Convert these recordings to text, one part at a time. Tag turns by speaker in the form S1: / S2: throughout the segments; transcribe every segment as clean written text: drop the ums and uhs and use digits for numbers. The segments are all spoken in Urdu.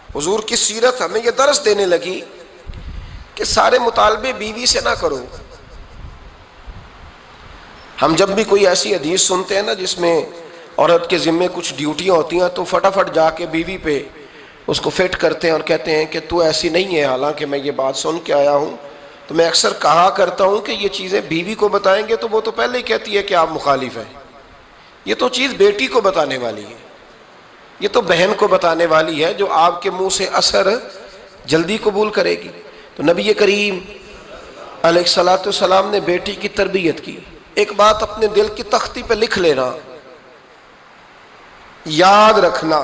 S1: حضور کی سیرت ہمیں یہ درس دینے لگی کہ سارے مطالبے بیوی سے نہ کرو. ہم جب بھی کوئی ایسی حدیث سنتے ہیں نا جس میں عورت کے ذمے کچھ ڈیوٹیاں ہوتی ہیں تو فٹافٹ جا کے بیوی پہ اس کو فٹ کرتے ہیں اور کہتے ہیں کہ تو ایسی نہیں ہے. حالانکہ میں یہ بات سن کے آیا ہوں تو میں اکثر کہا کرتا ہوں کہ یہ چیزیں بیوی کو بتائیں گے تو وہ تو پہلے ہی کہتی ہے کہ آپ مخالف ہیں. یہ تو چیز بیٹی کو بتانے والی ہے, یہ تو بہن کو بتانے والی ہے جو آپ کے منہ سے اثر جلدی قبول کرے گی. تو نبی کریم علیہ الصلوۃ والسلام نے بیٹی کی تربیت کی. ایک بات اپنے دل کی تختی پہ لکھ لینا, یاد رکھنا,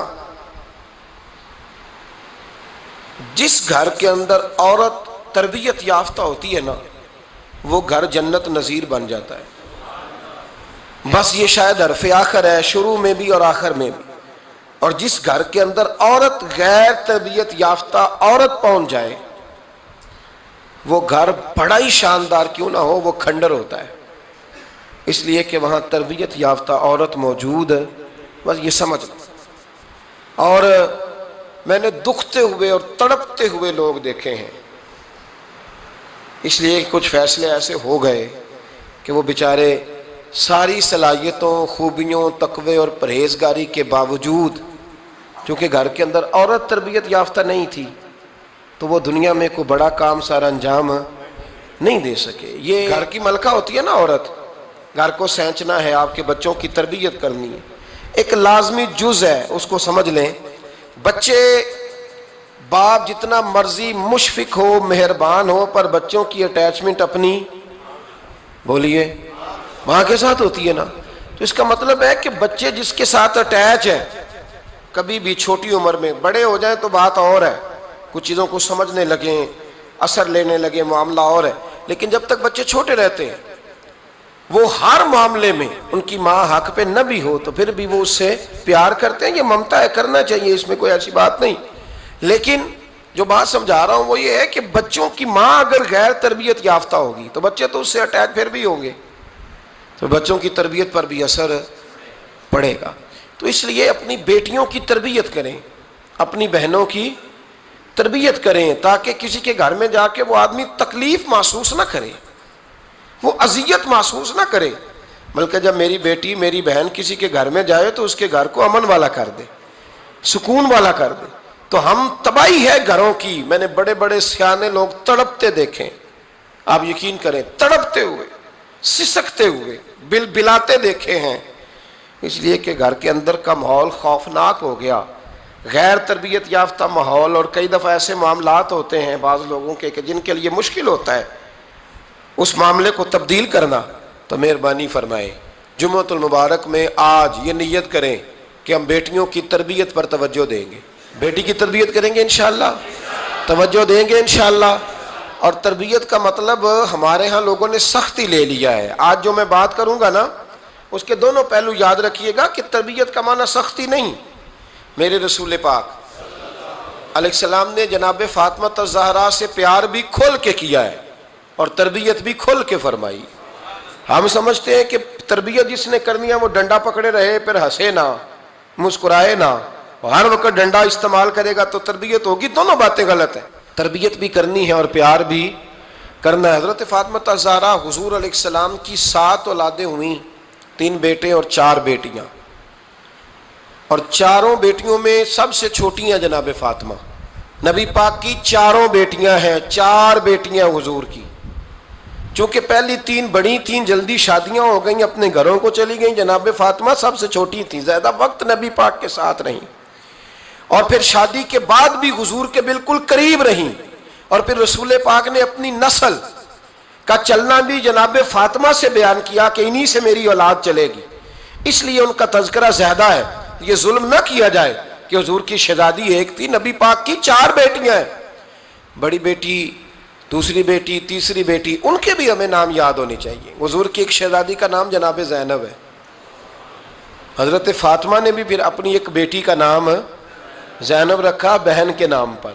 S1: جس گھر کے اندر عورت تربیت یافتہ ہوتی ہے نا وہ گھر جنت نظیر بن جاتا ہے. بس یہ شاید حرف آخر ہے, شروع میں بھی اور آخر میں بھی. اور جس گھر کے اندر عورت غیر تربیت یافتہ عورت پہنچ جائے وہ گھر بڑا ہی شاندار کیوں نہ ہو وہ کھنڈر ہوتا ہے, اس لیے کہ وہاں تربیت یافتہ عورت موجود ہے. بس یہ سمجھ لو. اور میں نے دکھتے ہوئے اور تڑپتے ہوئے لوگ دیکھے ہیں, اس لیے کچھ فیصلے ایسے ہو گئے کہ وہ بیچارے ساری صلاحیتوں, خوبیوں, تقوی اور پرہیزگاری کے باوجود چونکہ گھر کے اندر عورت تربیت یافتہ نہیں تھی تو وہ دنیا میں کوئی بڑا کام سارا انجام نہیں دے سکے. یہ گھر کی ملکہ ہوتی ہے نا عورت, گھر کو سینچنا ہے, آپ کے بچوں کی تربیت کرنی ہے, ایک لازمی جز ہے, اس کو سمجھ لیں. بچے باپ جتنا مرضی مشفق ہو, مہربان ہو, پر بچوں کی اٹیچمنٹ اپنی بولیے ماں کے ساتھ ہوتی ہے نا. تو اس کا مطلب ہے کہ بچے جس کے ساتھ اٹیچ ہے کبھی بھی چھوٹی عمر میں, بڑے ہو جائیں تو بات اور ہے, کچھ چیزوں کو سمجھنے لگیں, اثر لینے لگے, معاملہ اور ہے. لیکن جب تک بچے چھوٹے رہتے ہیں وہ ہر معاملے میں ان کی ماں حق پہ نہ بھی ہو تو پھر بھی وہ اس سے پیار کرتے ہیں. یہ ممتا ہے, کرنا چاہیے, اس میں کوئی ایسی بات نہیں. لیکن جو بات سمجھا رہا ہوں وہ یہ ہے کہ بچوں کی ماں اگر غیر تربیت یافتہ ہوگی تو بچے تو اس سے اٹیچ پھر بھی ہوں گے, تو بچوں کی تربیت پر بھی اثر پڑے گا. تو اس لیے اپنی بیٹیوں کی تربیت کریں, اپنی بہنوں کی تربیت کریں, تاکہ کسی کے گھر میں جا کے وہ آدمی تکلیف محسوس نہ کرے, وہ اذیت محسوس نہ کرے. بلکہ جب میری بیٹی, میری بہن کسی کے گھر میں جائے تو اس کے گھر کو امن والا کر دے, سکون والا کر دے. تو ہم تباہی ہے گھروں کی. میں نے بڑے بڑے سیانے لوگ تڑپتے دیکھیں, آپ یقین کریں, تڑپتے ہوئے, سسکتے ہوئے, بلاتے دیکھے ہیں, اس لیے کہ گھر کے اندر کا ماحول خوفناک ہو گیا. غیر تربیت یافتہ ماحول, اور کئی دفعہ ایسے معاملات ہوتے ہیں بعض لوگوں کے کہ جن کے لیے مشکل ہوتا ہے اس معاملے کو تبدیل کرنا. تو مہربانی فرمائے جمعۃ المبارک میں آج یہ نیت کریں کہ ہم بیٹیوں کی تربیت پر توجہ دیں گے, بیٹی کی تربیت کریں گے انشاءاللہ, توجہ دیں گے انشاءاللہ. اور تربیت کا مطلب ہمارے ہاں لوگوں نے سختی لے لیا ہے. آج جو میں بات کروں گا نا اس کے دونوں پہلو یاد رکھیے گا کہ تربیت کا معنی سختی نہیں. میرے رسول پاک علیہ السلام نے جناب فاطمہ الزہرا سے پیار بھی کھول کے کیا ہے اور تربیت بھی کھول کے فرمائی. ہم سمجھتے ہیں کہ تربیت جس نے کرنی ہے وہ ڈنڈا پکڑے رہے, پھر ہنسے نہ, مسکرائے نہ, ہر وقت ڈنڈا استعمال کرے گا تو تربیت ہوگی. دونوں باتیں غلط ہیں. تربیت بھی کرنی ہے اور پیار بھی کرنا ہے. حضرت فاطمہ الزہرا حضور علیہ السلام کی 7 اولادیں ہوئیں, 3 بیٹے اور 4 بیٹیاں, اور چاروں بیٹیوں میں سب سے چھوٹی ہیں جناب فاطمہ. نبی پاک کی 4 بیٹیاں ہیں, 4 بیٹیاں حضور کی. چونکہ پہلی 3 بڑی تھیں, جلدی شادیاں ہو گئیں, اپنے گھروں کو چلی گئیں. جناب فاطمہ سب سے چھوٹی تھیں, زیادہ وقت نبی پاک کے ساتھ رہیں, اور پھر شادی کے بعد بھی حضور کے بالکل قریب رہیں. اور پھر رسول پاک نے اپنی نسل کا چلنا بھی جناب فاطمہ سے بیان کیا کہ انہی سے میری اولاد چلے گی. اس لیے ان کا تذکرہ زیادہ ہے. یہ ظلم نہ کیا جائے کہ حضور کی شہزادی ایک تھی, نبی پاک کی 4 بیٹیاں ہیں, بڑی بیٹی, دوسری بیٹی, تیسری بیٹی, ان کے بھی ہمیں نام یاد ہونے چاہیے. حضور کی ایک شہزادی کا نام جناب زینب ہے. حضرت فاطمہ نے بھی پھر اپنی ایک بیٹی کا نام زینب رکھا بہن کے نام پر.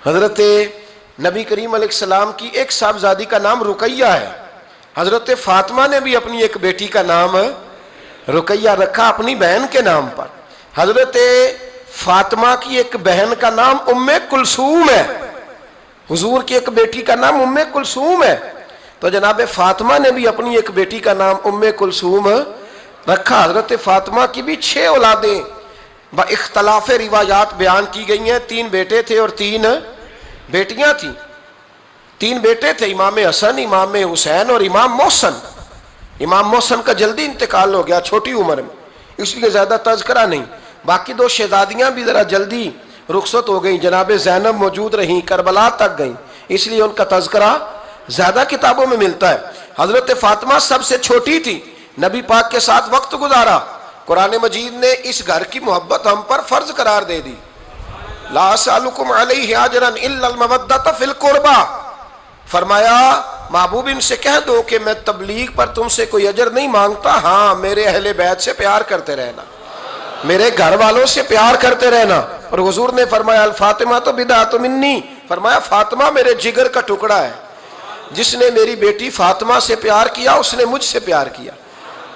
S1: حضرت نبی کریم علیہ السلام کی ایک صاحبزادی کا نام رقیہ ہے. حضرت فاطمہ نے بھی اپنی ایک بیٹی کا نام رقیہ رکھا اپنی بہن کے نام پر. حضرت فاطمہ کی ایک بہن کا نام ام کلثوم ہے، حضور کی ایک بیٹی کا نام ام کلثوم ہے، تو جناب فاطمہ نے بھی اپنی ایک بیٹی کا نام ام کلثوم رکھا۔ حضرت فاطمہ کی بھی 6 اولادیں با اختلاف روایات بیان کی گئی ہیں، 3 بیٹے تھے اور 3 بیٹیاں تھیں۔ 3 بیٹے تھے، امام حسن، امام حسین اور امام محسن۔ امام محسن کا جلدی انتقال ہو گیا چھوٹی عمر میں، اس لیے زیادہ تذکرہ نہیں۔ باقی 2 شہزادیاں بھی ذرا جلدی رخصت ہو گئیں، جناب زینب موجود رہیں، کربلا تک گئیں، اس لیے ان کا تذکرہ زیادہ کتابوں میں ملتا ہے۔ حضرت فاطمہ سب سے چھوٹی تھی، نبی پاک کے ساتھ وقت گزارا، قرآن مجید نے اس گھر کی محبت ہم پر فرض قرار دے دی۔ لا اسألکم علیہ اجرا الا المودۃ فی القربى، فرمایا محبوب ان سے کہہ دو کہ میں تبلیغ پر تم سے کوئی اجر نہیں مانگتا، ہاں میرے اہل بیت سے پیار کرتے رہنا، میرے گھر والوں سے پیار کرتے رہنا۔ اور حضور نے فرمایا الفاطمہ تو بدعۃ منی، فرمایا فاطمہ میرے جگر کا ٹکڑا ہے، جس نے میری بیٹی فاطمہ سے پیار کیا اس نے مجھ سے پیار کیا۔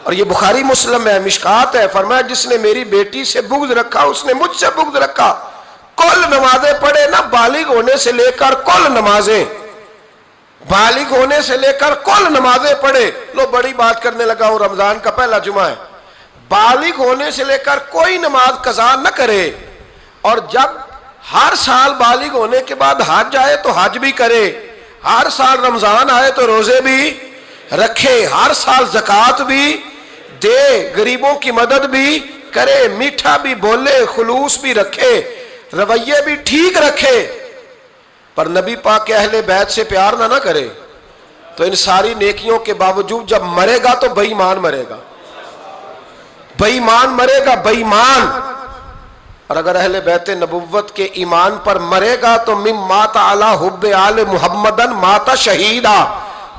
S1: اور یہ بخاری مسلم ہے، مشکات ہے، فرمایا جس نے میری بیٹی سے بغض رکھا اس نے مجھ سے بغض رکھا۔ کل نمازیں پڑھے نا، بالغ ہونے سے لے کر کل نمازیں، بالغ ہونے سے لے کر کل نمازیں پڑھے۔ لو بڑی بات کرنے لگا ہوں، رمضان کا پہلا جمعہ ہے، بالغ ہونے سے لے کر کوئی نماز قضا نہ کرے، اور جب ہر سال بالغ ہونے کے بعد حج آئے تو حج بھی کرے، ہر سال رمضان آئے تو روزے بھی رکھے، ہر سال زکوٰۃ بھی دے، غریبوں کی مدد بھی کرے، میٹھا بھی بولے، خلوص بھی رکھے، رویے بھی ٹھیک رکھے، پر نبی پاک کے اہل بیت سے پیار نہ کرے تو ان ساری نیکیوں کے باوجود جب مرے گا تو بے ایمان مرے گا، بے ایمان مرے گا، بے ایمان۔ اور اگر اہل بیت نبوت کے ایمان پر مرے گا تو مم مات علی حب آل محمدن مات شہیدا۔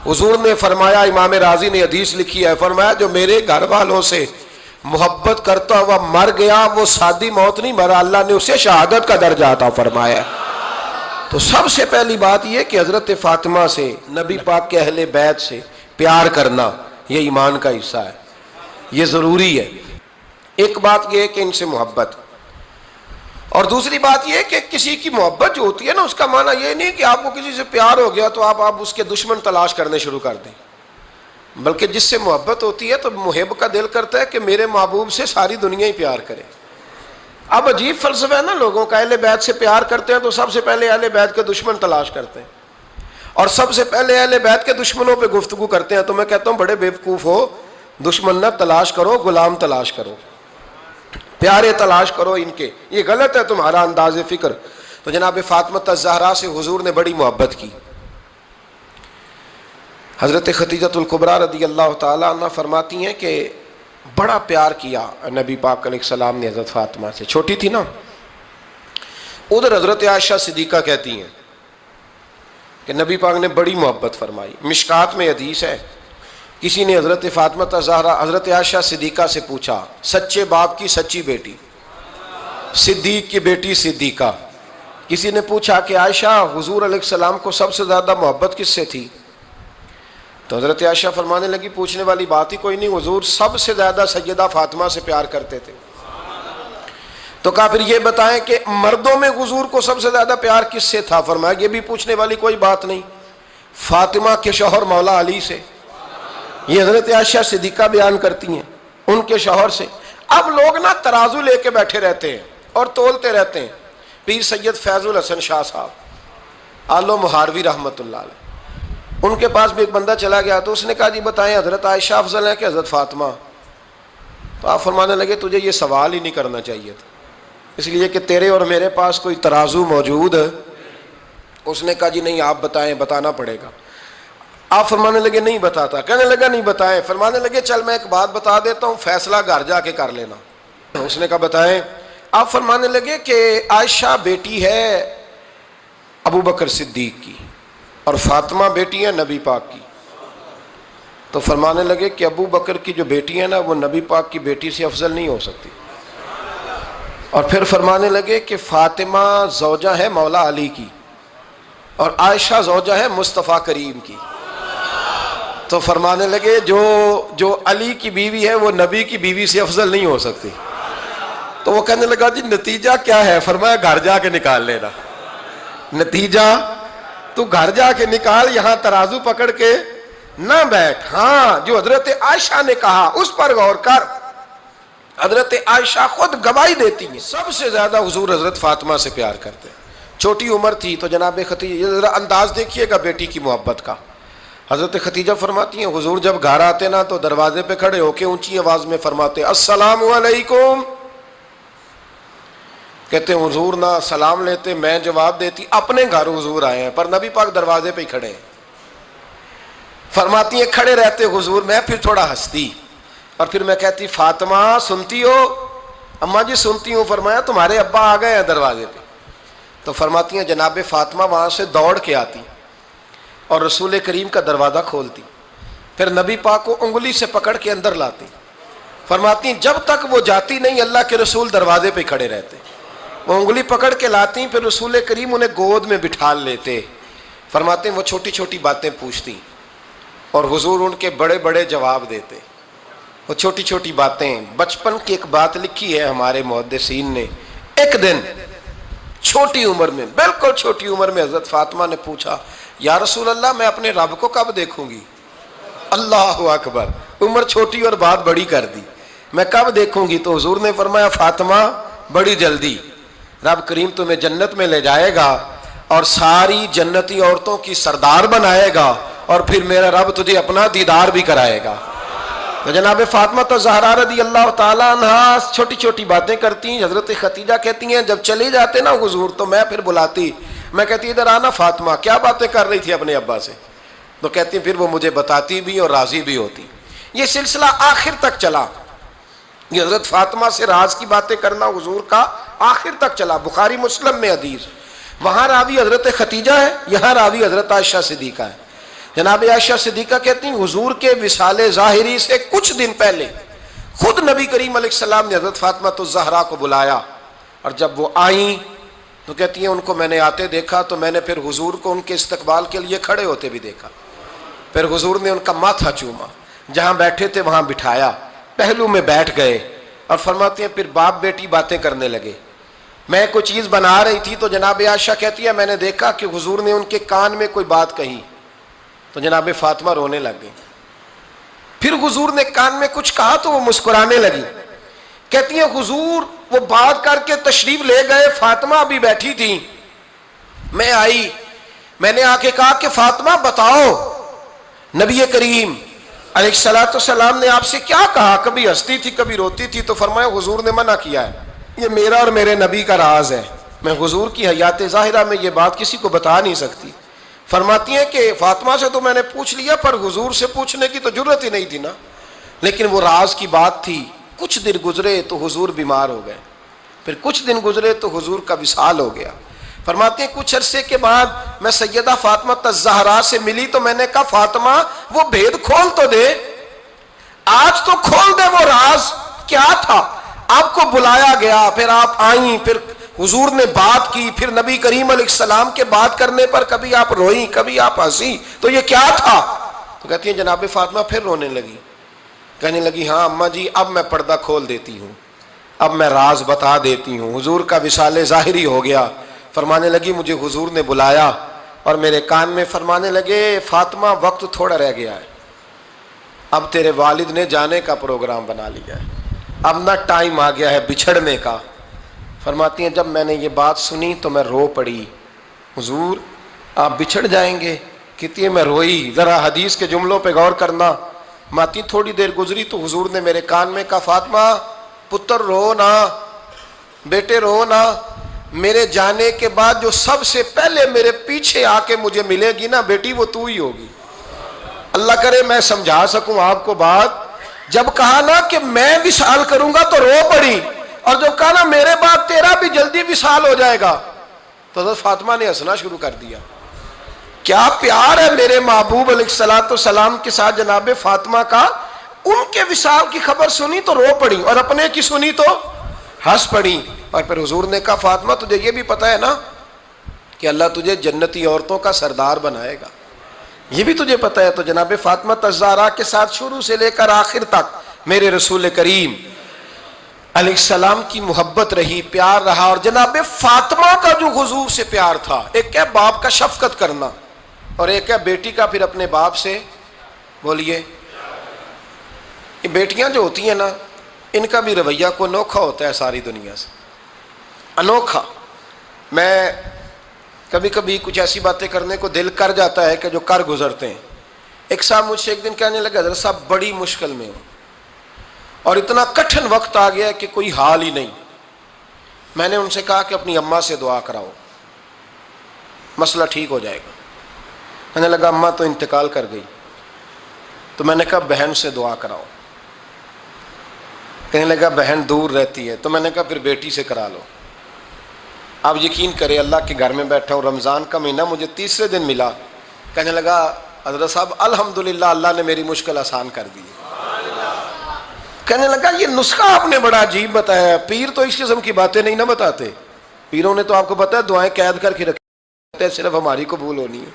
S1: حضور نے فرمایا، امام رازی نے حدیث لکھی ہے، فرمایا جو میرے گھر والوں سے محبت کرتا ہوا مر گیا وہ سادی موت نہیں مرا، اللہ نے اسے شہادت کا درجہ عطا فرمایا۔ تو سب سے پہلی بات یہ کہ حضرت فاطمہ سے، نبی پاک کے اہل بیت سے پیار کرنا یہ ایمان کا حصہ ہے، یہ ضروری ہے۔ ایک بات یہ ہے کہ ان سے محبت، اور دوسری بات یہ ہے کہ کسی کی محبت جو ہوتی ہے نا، اس کا معنی یہ نہیں کہ آپ کو کسی سے پیار ہو گیا تو آپ اس کے دشمن تلاش کرنے شروع کر دیں، بلکہ جس سے محبت ہوتی ہے تو محب کا دل کرتا ہے کہ میرے محبوب سے ساری دنیا ہی پیار کرے۔ اب عجیب فلسفہ ہے نا لوگوں کا، اہل بیت سے پیار کرتے ہیں تو سب سے پہلے اہل بیت کے دشمن تلاش کرتے ہیں، اور سب سے پہلے اہل بیت کے دشمنوں پہ گفتگو کرتے ہیں۔ تو میں کہتا ہوں بڑے بیوقوف ہو، دشمن نہ تلاش کرو، غلام تلاش کرو، پیارے تلاش کرو ان کے، یہ غلط ہے تمہارا انداز فکر۔ تو جناب فاطمہ الزہرا سے حضور نے بڑی محبت کی۔ حضرت خدیجہ الکبریٰ رضی اللہ تعالیٰ عنہ فرماتی ہیں کہ بڑا پیار کیا نبی پاک علیہ السلام نے حضرت فاطمہ سے، چھوٹی تھی نا۔ ادھر حضرت عائشہ صدیقہ کہتی ہیں کہ نبی پاک نے بڑی محبت فرمائی۔ مشکات میں حدیث ہے، کسی نے حضرت فاطمہ الزہرا حضرت عائشہ صدیقہ سے پوچھا، سچے باپ کی سچی بیٹی، صدیق کی بیٹی صدیقہ، کسی نے پوچھا کہ عائشہ حضور علیہ السلام کو سب سے زیادہ محبت کس سے تھی؟ تو حضرت عائشہ فرمانے لگی پوچھنے والی بات ہی کوئی نہیں، حضور سب سے زیادہ سیدہ فاطمہ سے پیار کرتے تھے۔ تو کہا پھر یہ بتائیں کہ مردوں میں حضور کو سب سے زیادہ پیار کس سے تھا؟ فرمایا یہ بھی پوچھنے والی کوئی بات نہیں، فاطمہ کے شوہر مولا علی سے۔ یہ حضرت عائشہ صدیقہ بیان کرتی ہیں ان کے شوہر سے۔ اب لوگ نا ترازو لے کے بیٹھے رہتے ہیں اور تولتے رہتے ہیں۔ پیر سید فیض الحسن شاہ صاحب آلو مہاروی رحمۃ اللہ علیہ، ان کے پاس بھی ایک بندہ چلا گیا تو اس نے کہا جی بتائیں حضرت عائشہ افضل ہے کہ حضرت فاطمہ؟ تو آپ فرمانے لگے تجھے یہ سوال ہی نہیں کرنا چاہیے تھا، اس لیے کہ تیرے اور میرے پاس کوئی ترازو موجود ہے۔ اس نے کہا جی نہیں آپ بتائیں، بتانا پڑے گا۔ آپ فرمانے لگے نہیں بتاتا، کہنے لگا نہیں بتائیں، فرمانے لگے چل میں ایک بات بتا دیتا ہوں، فیصلہ گھر جا کے کر لینا۔ اس نے کہا بتائیں۔ آپ فرمانے لگے کہ عائشہ بیٹی ہے ابو بکر صدیق کی اور فاطمہ بیٹی ہے نبی پاک کی۔ تو فرمانے لگے کہ ابو بکر کی جو بیٹی ہے نا وہ نبی پاک کی بیٹی سے افضل نہیں ہو سکتی۔ اور پھر فرمانے لگے کہ فاطمہ زوجہ ہے مولا علی کی اور عائشہ زوجہ ہے مصطفیٰ کریم کی۔ تو فرمانے لگے جو علی کی بیوی ہے وہ نبی کی بیوی سے افضل نہیں ہو سکتی۔ تو وہ کہنے لگا جی نتیجہ کیا ہے؟ فرمایا گھر جا کے نکال لینا نتیجہ، تو گھر جا کے نکال، یہاں ترازو پکڑ کے نہ بیٹھ۔ ہاں جو حضرت عائشہ نے کہا اس پر غور کر، حضرت عائشہ خود گواہی دیتی ہیں سب سے زیادہ حضور حضرت فاطمہ سے پیار کرتے، چھوٹی عمر تھی تو جناب خدیجہ، ذرا انداز دیکھیے گا بیٹی کی محبت کا۔ حضرت خدیجہ فرماتی ہیں حضور جب گھر آتے نا تو دروازے پہ کھڑے ہو کے اونچی آواز میں فرماتے السلام علیکم، کہتے ہیں حضور نہ سلام لیتے، میں جواب دیتی اپنے گھر حضور آئے ہیں پر نبی پاک دروازے پہ ہی کھڑے ہیں۔ فرماتی ہیں کھڑے رہتے حضور، میں پھر تھوڑا ہنستی اور پھر میں کہتی فاطمہ سنتی ہو؟ اماں جی سنتی ہوں۔ فرمایا تمہارے ابا آ گئے ہیں دروازے پہ۔ تو فرماتی ہیں جناب فاطمہ وہاں سے دوڑ کے آتی اور رسول کریم کا دروازہ کھولتی، پھر نبی پاک کو انگلی سے پکڑ کے اندر لاتی۔ فرماتی ہیں جب تک وہ جاتی نہیں اللہ کے رسول دروازے پہ کھڑے رہتے، وہ انگلی پکڑ کے لاتی، پھر رسول کریم انہیں گود میں بٹھا لیتے۔ فرماتے ہیں وہ چھوٹی چھوٹی باتیں پوچھتی اور حضور ان کے بڑے بڑے جواب دیتے۔ وہ چھوٹی چھوٹی باتیں، بچپن کی ایک بات لکھی ہے ہمارے محدثین نے، ایک دن چھوٹی عمر میں، بالکل چھوٹی عمر میں حضرت فاطمہ نے پوچھا یا رسول اللہ میں اپنے رب کو کب دیکھوں گی؟ اللہ اکبر، عمر چھوٹی اور بات بڑی کر دی، میں کب دیکھوں گی؟ تو حضور نے فرمایا فاطمہ بڑی جلدی، رب کریم تمہیں جنت میں لے جائے گا اور ساری جنتی عورتوں کی سردار بنائے گا اور پھر میرا رب تجھے اپنا دیدار بھی کرائے گا۔ تو جناب فاطمہ تو زہرا رضی اللہ تعالیٰ عنہا چھوٹی چھوٹی باتیں کرتی ہیں۔ حضرت خدیجہ کہتی ہیں جب چلے جاتے نا حضور تو میں پھر بلاتی، میں کہتی ادھر آنا فاطمہ، کیا باتیں کر رہی تھی اپنے ابا سے؟ تو کہتی پھر وہ مجھے بتاتی بھی اور راضی بھی ہوتی۔ یہ سلسلہ آخر تک چلا، یہ حضرت فاطمہ سے راز کی باتیں کرنا حضور کا آخر تک چلا۔ بخاری مسلم میں حدیث، وہاں راوی حضرت خدیجہ ہے، یہاں راوی حضرت عائشہ صدیقہ ہے۔ جناب عائشہ صدیقہ کہتی ہیں حضور کے وصال ظاہری سے کچھ دن پہلے خود نبی کریم علیہ السلام نے حضرت فاطمہ الزہرا کو بلایا، اور جب وہ آئیں تو کہتی ہیں ان کو میں نے آتے دیکھا تو میں نے پھر حضور کو ان کے استقبال کے لیے کھڑے ہوتے بھی دیکھا، پھر حضور نے ان کا ماتھا چوما، جہاں بیٹھے تھے وہاں بٹھایا، پہلو میں بیٹھ گئے، اور فرماتے ہیں پھر باپ بیٹی باتیں کرنے لگے۔ میں کوئی چیز بنا رہی تھی تو جناب عائشہ کہتی ہے میں نے دیکھا کہ حضور نے ان کے کان میں کوئی بات کہی تو جناب فاطمہ رونے لگ گئی، پھر حضور نے کان میں کچھ کہا تو وہ مسکرانے لگی۔ کہتی ہیں حضور وہ بات کر کے تشریف لے گئے، فاطمہ ابھی بیٹھی تھی، میں آئی، میں نے آ کے کہا کہ فاطمہ بتاؤ نبی کریم علیہ الصلوۃ والسلام نے آپ سے کیا کہا؟ کبھی ہنستی تھی کبھی روتی تھی، تو فرمایا حضور نے منع کیا ہے، یہ میرا اور میرے نبی کا راز ہے، میں حضور کی حیات ظاہرہ میں یہ بات کسی کو بتا نہیں سکتی۔ فرماتی ہیں کہ فاطمہ سے تو میں نے پوچھ لیا پر حضور سے پوچھنے کی تو جرت ہی نہیں تھی نا، لیکن وہ راز کی بات تھی۔ کچھ دن گزرے تو حضور بیمار ہو گئے، پھر کچھ دن گزرے تو حضور کا وصال ہو گیا۔ فرماتے ہیں کچھ عرصے کے بعد میں سیدہ فاطمہ الزہرا سے ملی تو میں نے کہا فاطمہ وہ بھید کھول تو دے، آج تو کھول دے وہ راز کیا تھا۔ آپ کو بلایا گیا، پھر آپ آئیں، پھر حضور نے بات کی، پھر نبی کریم علیہ السلام کے بات کرنے پر کبھی آپ روئیں کبھی آپ ہنسی، تو یہ کیا تھا؟ تو کہتی ہیں جناب فاطمہ پھر رونے لگی، کہنے لگی ہاں اماں جی اب میں پردہ کھول دیتی ہوں، اب میں راز بتا دیتی ہوں، حضور کا وصال ظاہری ہو گیا۔ فرمانے لگی مجھے حضور نے بلایا اور میرے کان میں فرمانے لگے فاطمہ وقت تھوڑا رہ گیا ہے، اب تیرے والد نے جانے کا پروگرام بنا لیا ہے، اب نہ ٹائم آ گیا ہے بچھڑنے کا۔ فرماتی ہیں جب میں نے یہ بات سنی تو میں رو پڑی، حضور آپ بچھڑ جائیں گے؟ کہتی ہے میں روئی۔ ذرا حدیث کے جملوں پہ غور کرنا، ماتی تھوڑی دیر گزری تو حضور نے میرے کان میں کہا فاطمہ پتر رو نہ، بیٹے رو نہ، میرے جانے کے بعد جو سب سے پہلے میرے پیچھے آ کے مجھے ملے گی نا بیٹی وہ تو ہی ہوگی۔ اللہ کرے میں سمجھا سکوں آپ کو بات، جب کہا نا کہ میں وصال کروں گا تو رو پڑی، اور جب کہا نا میرے بعد تیرا بھی جلدی وصال ہو جائے گا تو حضرت فاطمہ نے ہنسنا شروع کر دیا۔ کیا پیار ہے میرے محبوب علیہ الصلوۃ والسلام کے ساتھ جناب فاطمہ کا۔ ان کے وصال کی خبر سنی تو رو پڑی اور اپنے کی سنی تو ہنس پڑی۔ اور پھر حضور نے کہا فاطمہ تجھے یہ بھی پتہ ہے نا کہ اللہ تجھے جنتی عورتوں کا سردار بنائے گا، یہ بھی تجھے پتہ ہے؟ تو جناب فاطمہ الزہرا کے ساتھ شروع سے لے کر آخر تک میرے رسول کریم علیہ السلام کی محبت رہی، پیار رہا، اور جناب فاطمہ کا جو حضور سے پیار تھا، ایک ہے باپ کا شفقت کرنا اور ایک ہے بیٹی کا پھر اپنے باپ سے، بولیے، یہ بیٹیاں جو ہوتی ہیں نا، ان کا بھی رویہ کو انوکھا ہوتا ہے ساری دنیا سے، انوکھا۔ میں کبھی کبھی کچھ ایسی باتیں کرنے کو دل کر جاتا ہے کہ جو کر گزرتے ہیں۔ ایک صاحب مجھ سے ایک دن کہنے لگا، حضرت صاحب بڑی مشکل میں ہوں اور اتنا کٹھن وقت آ گیا کہ کوئی حال ہی نہیں۔ میں نے ان سے کہا کہ اپنی اماں سے دعا کراؤ، مسئلہ ٹھیک ہو جائے گا۔ میں نے لگا اماں تو انتقال کر گئی، تو میں نے کہا بہن سے دعا کراؤ۔ کہنے لگا بہن دور رہتی ہے، تو میں نے کہا پھر بیٹی سے کرا لو۔ آپ یقین کریں، اللہ کے گھر میں بیٹھا ہوں، رمضان کا مہینہ مجھے تیسرے دن ملا۔ کہنے لگا حضرت صاحب الحمدللہ اللہ نے میری مشکل آسان کر دی۔ کہنے لگا یہ نسخہ آپ نے بڑا عجیب بتایا، پیر تو اس قسم کی باتیں نہیں نہ بتاتے، پیروں نے تو آپ کو پتہ ہے دعائیں قید کر کے رکھتے ہیں، صرف ہماری قبول ہونی ہے۔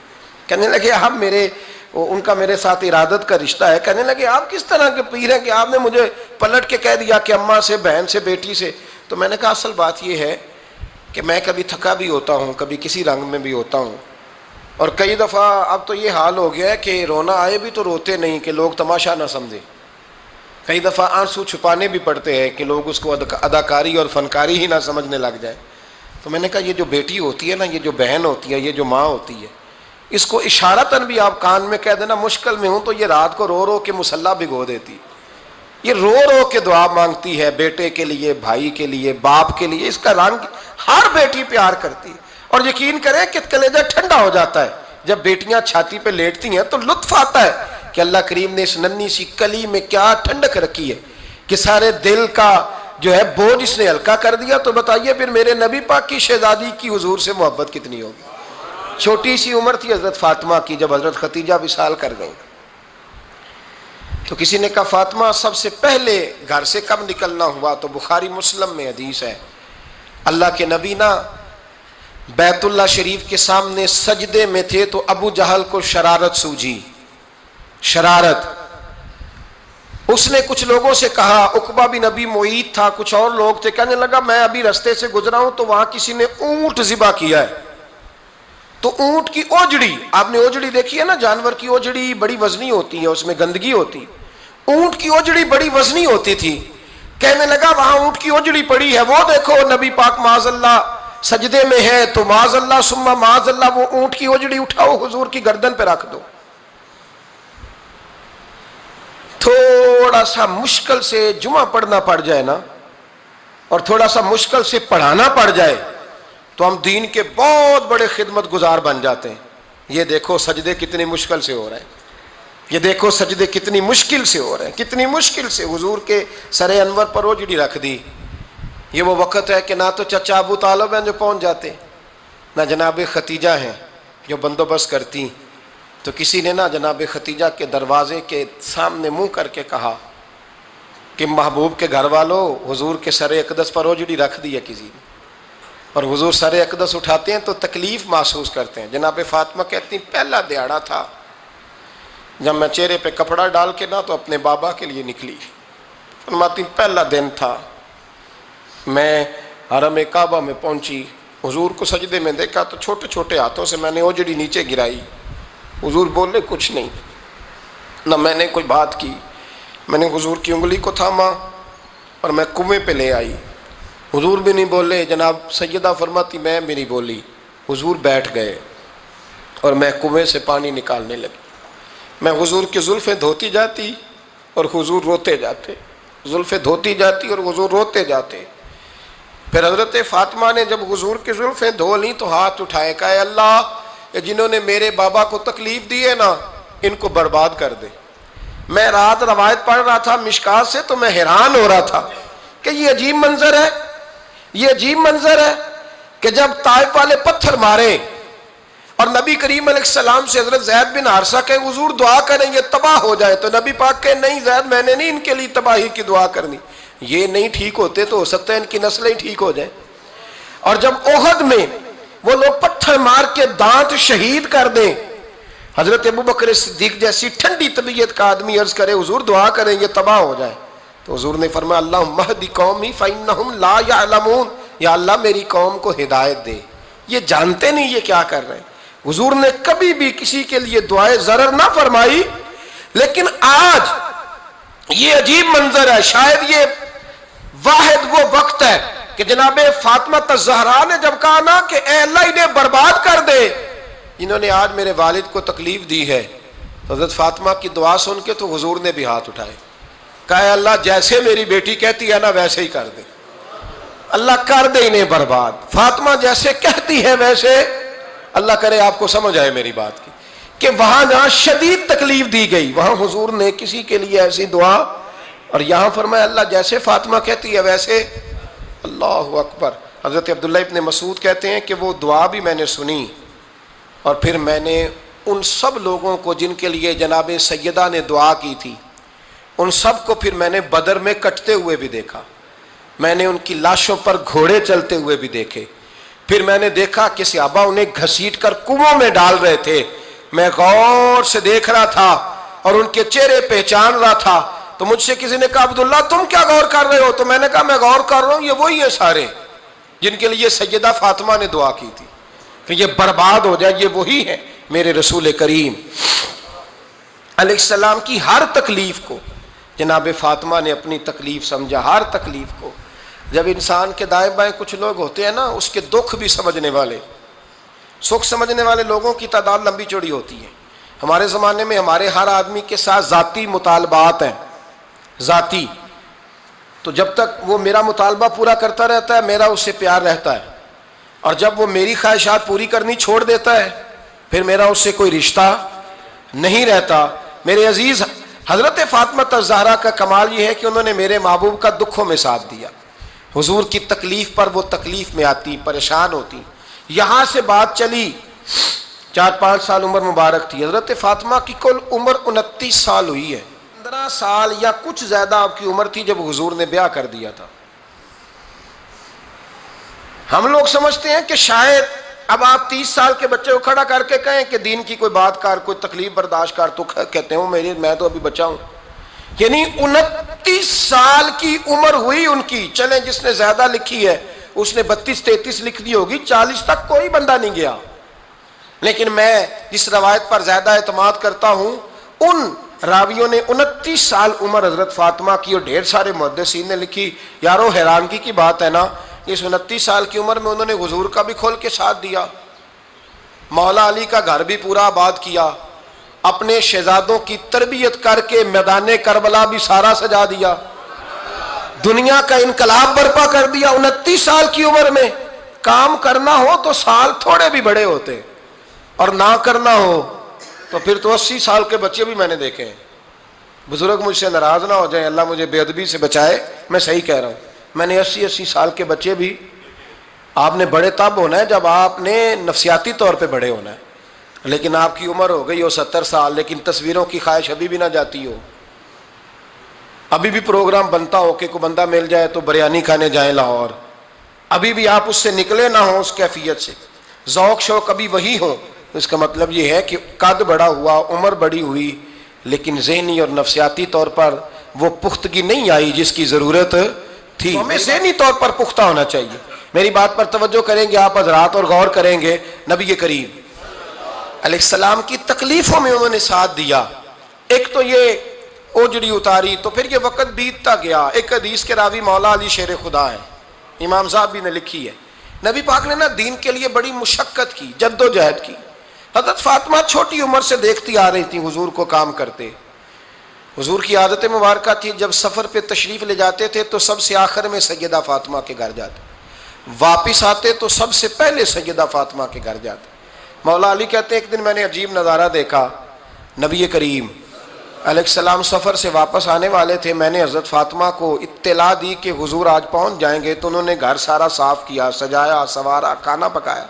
S1: کہنے لگے آپ ان کا میرے ساتھ ارادت کا رشتہ ہے۔ کہنے لگے آپ کس طرح کے پیر ہیں کہ آپ نے مجھے پلٹ کے کہہ دیا کہ اماں سے، بہن سے، بیٹی سے؟ تو میں نے کہا اصل بات یہ ہے کہ میں کبھی تھکا بھی ہوتا ہوں، کبھی کسی رنگ میں بھی ہوتا ہوں، اور کئی دفعہ اب تو یہ حال ہو گیا ہے کہ رونا آئے بھی تو روتے نہیں کہ لوگ تماشا نہ سمجھے، کئی دفعہ آنسو چھپانے بھی پڑتے ہیں کہ لوگ اس کو اداکاری اور فنکاری ہی نہ سمجھنے لگ جائے۔ تو میں نے کہا یہ جو بیٹی ہوتی ہے نا، یہ جو بہن ہوتی ہے، یہ جو ماں ہوتی ہے، اس کو اشارتاً بھی آپ کان میں کہہ دینا مشکل میں ہوں تو یہ رات کو رو رو کے مصلی بھگو دیتی، یہ رو رو کے دعا مانگتی ہے بیٹے کے لیے، بھائی کے لیے، باپ کے لیے۔ اس کا رنگ ہر بیٹی پیار کرتی ہے، اور یقین کریں کہ کلیجہ ٹھنڈا ہو جاتا ہے جب بیٹیاں چھاتی پہ لیٹتی ہیں، تو لطف آتا ہے کہ اللہ کریم نے اس ننھی سی کلی میں کیا ٹھنڈک رکھی ہے کہ سارے دل کا جو ہے بوجھ اس نے ہلکا کر دیا۔ تو بتائیے پھر میرے نبی پاک کی شہزادی کی حضور سے محبت کتنی ہوگی۔ چھوٹی سی عمر تھی حضرت فاطمہ کی جب حضرت خدیجہ وصال کر گئیں، تو کسی نے کہا فاطمہ سب سے پہلے گھر سے کب نکلنا ہوا؟ تو بخاری مسلم میں حدیث ہے، اللہ کے نبی نا بیت اللہ شریف کے سامنے سجدے میں تھے تو ابو جہل کو شرارت سوجی، شرارت۔ اس نے کچھ لوگوں سے کہا، عقبہ بن ابی معیط تھا، کچھ اور لوگ تھے، کہنے لگا میں ابھی رستے سے گزرا ہوں تو وہاں کسی نے اونٹ ذبح کیا ہے، تو اونٹ کی اوجڑی، آپ نے اوجڑی دیکھی ہے نا، جانور کی اوجڑی بڑی وزنی ہوتی ہے، اس میں گندگی ہوتی، اونٹ کی اوجڑی بڑی وزنی ہوتی تھی۔ کہنے لگا وہاں اونٹ کی اوجڑی پڑی ہے، وہ دیکھو نبی پاک معاذ اللہ سجدے میں ہے، تو معاذ اللہ ثم معاذ اللہ وہ اونٹ کی اوجڑی اٹھاؤ حضور کی گردن پہ رکھ دو۔ تھوڑا سا مشکل سے جمعہ پڑھنا پڑ جائے نا، اور تھوڑا سا مشکل سے پڑھانا پڑ جائے تو ہم دین کے بہت بڑے خدمت گزار بن جاتے ہیں۔ یہ دیکھو سجدے کتنی مشکل سے ہو رہے ہیں، یہ دیکھو سجدے کتنی مشکل سے ہو رہے ہیں، کتنی مشکل سے حضور کے سر انور پر اوجڑی رکھ دی۔ یہ وہ وقت ہے کہ نہ تو چچا ابو طالب ہیں جو پہنچ جاتے، نہ جناب ختیجہ ہیں جو بندوبست کرتی، تو کسی نے نہ جناب ختیجہ کے دروازے کے سامنے منہ کر کے کہا کہ محبوب کے گھر والوں حضور کے سر اقدس پر اوجڑی رکھ دی ہے کسی نے، اور حضور سر اقدس اٹھاتے ہیں تو تکلیف محسوس کرتے ہیں۔ جناب فاطمہ کہتی ہیں پہلا دیہڑا تھا جب میں چہرے پہ کپڑا ڈال کے نہ تو اپنے بابا کے لیے نکلی، فرماتی پہلا دن تھا، میں حرم کعبہ میں پہنچی، حضور کو سجدے میں دیکھا تو چھوٹے چھوٹے ہاتھوں سے میں نے اوجڑی نیچے گرائی، حضور بولے کچھ نہیں، نہ میں نے کوئی بات کی، میں نے حضور کی انگلی کو تھاما اور میں کنویں پہ لے آئی، حضور بھی نہیں بولے، جناب سیدہ فرماتی میں بھی نہیں بولی، حضور بیٹھ گئے اور میں کنویں سے پانی نکالنے لگی، میں حضور کی زلفیں دھوتی جاتی اور حضور روتے جاتے، زلفیں دھوتی جاتی اور حضور روتے جاتے۔ پھر حضرت فاطمہ نے جب حضور کی زلفیں دھو لیں تو ہاتھ اٹھائے، کہا اے اللہ جنہوں نے میرے بابا کو تکلیف دی ہے نا ان کو برباد کر دے۔ میں رات روایت پڑھ رہا تھا مشکات سے تو میں حیران ہو رہا تھا کہ یہ عجیب منظر ہے، یہ عجیب منظر ہے کہ جب طائف والے پتھر مارے اور نبی کریم علیہ السلام سے حضرت زید بن حارثہ کہ حضور دعا کریں یہ تباہ ہو جائے، تو نبی پاک کہ نہیں زید میں نے نہیں ان کے لیے تباہی کی دعا کرنی، یہ نہیں ٹھیک ہوتے تو ہو سکتا ہے ان کی نسلیں ٹھیک ہو جائیں۔ اور جب احد میں وہ لوگ پتھر مار کے دانت شہید کر دیں، حضرت ابوبکر صدیق جیسی ٹھنڈی طبیعت کا آدمی عرض کرے حضور دعا کریں یہ تباہ ہو جائے، تو حضور نے فرمایا اللہم اہد قومی فإنہم لا یعلمون، یا اللہ میری قوم کو ہدایت دے، یہ جانتے نہیں یہ کیا کر رہے ہیں۔ حضور نے کبھی بھی کسی کے لیے دعائے ضرر نہ فرمائی، لیکن آج یہ عجیب منظر ہے، شاید یہ واحد وہ وقت ہے کہ جناب فاطمہ الزہرا نے جب کہا نا کہ اے اللہ انہیں برباد کر دے، انہوں نے آج میرے والد کو تکلیف دی ہے، حضرت فاطمہ کی دعا سن کے تو حضور نے بھی ہاتھ اٹھائے، کہا اے اللہ جیسے میری بیٹی کہتی ہے نا ویسے ہی کر دے، اللہ کر دے انہیں برباد، فاطمہ جیسے کہتی ہے ویسے، اللہ کرے آپ کو سمجھ آئے میری بات کی، کہ وہاں جہاں شدید تکلیف دی گئی وہاں حضور نے کسی کے لیے ایسی دعا، اور یہاں فرمایا اللہ جیسے فاطمہ کہتی ہے ویسے، اللہ اکبر۔ حضرت عبداللہ ابن مسعود کہتے ہیں کہ وہ دعا بھی میں نے سنی، اور پھر میں نے ان سب لوگوں کو جن کے لیے جناب سیدہ نے دعا کی تھی، ان سب کو پھر میں نے بدر میں کٹتے ہوئے بھی دیکھا، میں نے ان کی لاشوں پر گھوڑے چلتے ہوئے بھی دیکھے، پھر میں نے دیکھا کہ صحابہ انہیں گھسیٹ کر کنووں میں ڈال رہے تھے، میں غور سے دیکھ رہا تھا اور ان کے چہرے پہچان رہا تھا، تو مجھ سے کسی نے کہا عبداللہ تم کیا غور کر رہے ہو؟ تو میں نے کہا میں غور کر رہا ہوں یہ وہی ہیں سارے جن کے لیے سیدہ فاطمہ نے دعا کی تھی کہ یہ برباد ہو جائے، یہ وہی ہیں میرے رسول کریم علیہ السلام کی ہر تکلیف کو جناب فاطمہ نے اپنی تکلیف سمجھا، ہر تکلیف کو۔ جب انسان کے دائیں بائیں کچھ لوگ ہوتے ہیں نا اس کے دکھ بھی سمجھنے والے، سکھ سمجھنے والے لوگوں کی تعداد لمبی چوڑی ہوتی ہے۔ ہمارے زمانے میں ہمارے ہر آدمی کے ساتھ ذاتی مطالبات ہیں، ذاتی، تو جب تک وہ میرا مطالبہ پورا کرتا رہتا ہے میرا اس سے پیار رہتا ہے، اور جب وہ میری خواہشات پوری کرنی چھوڑ دیتا ہے پھر میرا اس سے کوئی رشتہ نہیں رہتا۔ میرے عزیز حضرت فاطمہ الزہرا کا کمال یہ ہے کہ انہوں نے میرے محبوب کا دکھوں میں ساتھ دیا، حضور کی تکلیف پر وہ تکلیف میں آتی، پریشان ہوتی۔ یہاں سے بات چلی 4-5 سال عمر مبارک تھی، حضرت فاطمہ کی کل عمر 29 سال ہوئی ہے، 15 سال یا کچھ زیادہ آپ کی عمر تھی جب حضور نے بیاہ کر دیا تھا۔ ہم لوگ سمجھتے ہیں کہ شاید اب آپ 30 سال کے بچے کو کھڑا کر کے کہیں کہ دین کی کوئی بات کر، کوئی تکلیف برداشت کر، تو کہتے ہیں میں تو ابھی بچہ ہوں، یعنی 29 سال کی عمر ہوئی ان کی۔ چلیں جس نے زیادہ لکھی ہے اس نے 32-33 لکھ دی ہوگی، 40 تک کوئی بندہ نہیں گیا، لیکن میں جس روایت پر زیادہ اعتماد کرتا ہوں ان راویوں نے 29 سال عمر حضرت فاطمہ کی، اور ڈھیر سارے محدثین نے لکھی۔ یارو حیرانگی کی بات ہے نا، اس 29 سال کی عمر میں انہوں نے حضور کا بھی کھول کے ساتھ دیا، مولا علی کا گھر بھی پورا آباد کیا، اپنے شہزادوں کی تربیت کر کے میدان کربلا بھی سارا سجا دیا، دنیا کا انقلاب برپا کر دیا 29 سال کی عمر میں۔ کام کرنا ہو تو سال تھوڑے بھی بڑے ہوتے، اور نہ کرنا ہو تو پھر تو 80 سال کے بچے بھی میں نے دیکھے ہیں۔ بزرگ مجھ سے ناراض نہ ہو جائیں، اللہ مجھے بے ادبی سے بچائے، میں صحیح کہہ رہا ہوں، میں نے 80 سال کے بچے بھی، آپ نے بڑے تب ہونا ہے جب آپ نے نفسیاتی طور پہ بڑے ہونا ہے، لیکن آپ کی عمر ہو گئی ہو 70 سال لیکن تصویروں کی خواہش ابھی بھی نہ جاتی ہو، ابھی بھی پروگرام بنتا ہو کہ کوئی بندہ مل جائے تو بریانی کھانے جائیں لاہور، ابھی بھی آپ اس سے نکلے نہ ہوں، اس کیفیت سے ذوق شوق ابھی وہی ہو، اس کا مطلب یہ ہے کہ قد بڑا ہوا، عمر بڑی ہوئی، لیکن ذہنی اور نفسیاتی طور پر وہ پختگی نہیں آئی جس کی ضرورت تھی۔ ہمیں ذہنی طور پر پختہ ہونا چاہیے۔ میری بات پر توجہ کریں گے آپ حضرات اور غور کریں گے، نبی کریم علیہ السلام کی تکلیفوں میں انہوں نے ساتھ دیا۔ ایک تو یہ اوجڑی اتاری تو پھر یہ وقت بیتتا گیا۔ ایک حدیث کے راوی مولا علی شیر خدا ہے، امام صاحب نے لکھی ہے، نبی پاک نے نا دین کے لیے بڑی مشقت کی، جد و جہد کی۔ حضرت فاطمہ چھوٹی عمر سے دیکھتی آ رہی تھی حضور کو کام کرتے۔ حضور کی عادت مبارکہ تھی جب سفر پہ تشریف لے جاتے تھے تو سب سے آخر میں سیدہ فاطمہ کے گھر جاتے، واپس آتے تو سب سے پہلے سیدہ فاطمہ کے گھر جاتے۔ مولا علی کہتے ہیں ایک دن میں نے عجیب نظارہ دیکھا، نبی کریم علیہ السلام سفر سے واپس آنے والے تھے، میں نے حضرت فاطمہ کو اطلاع دی کہ حضور آج پہنچ جائیں گے، تو انہوں نے گھر سارا صاف کیا، سجایا، سنوارا، کھانا پکایا،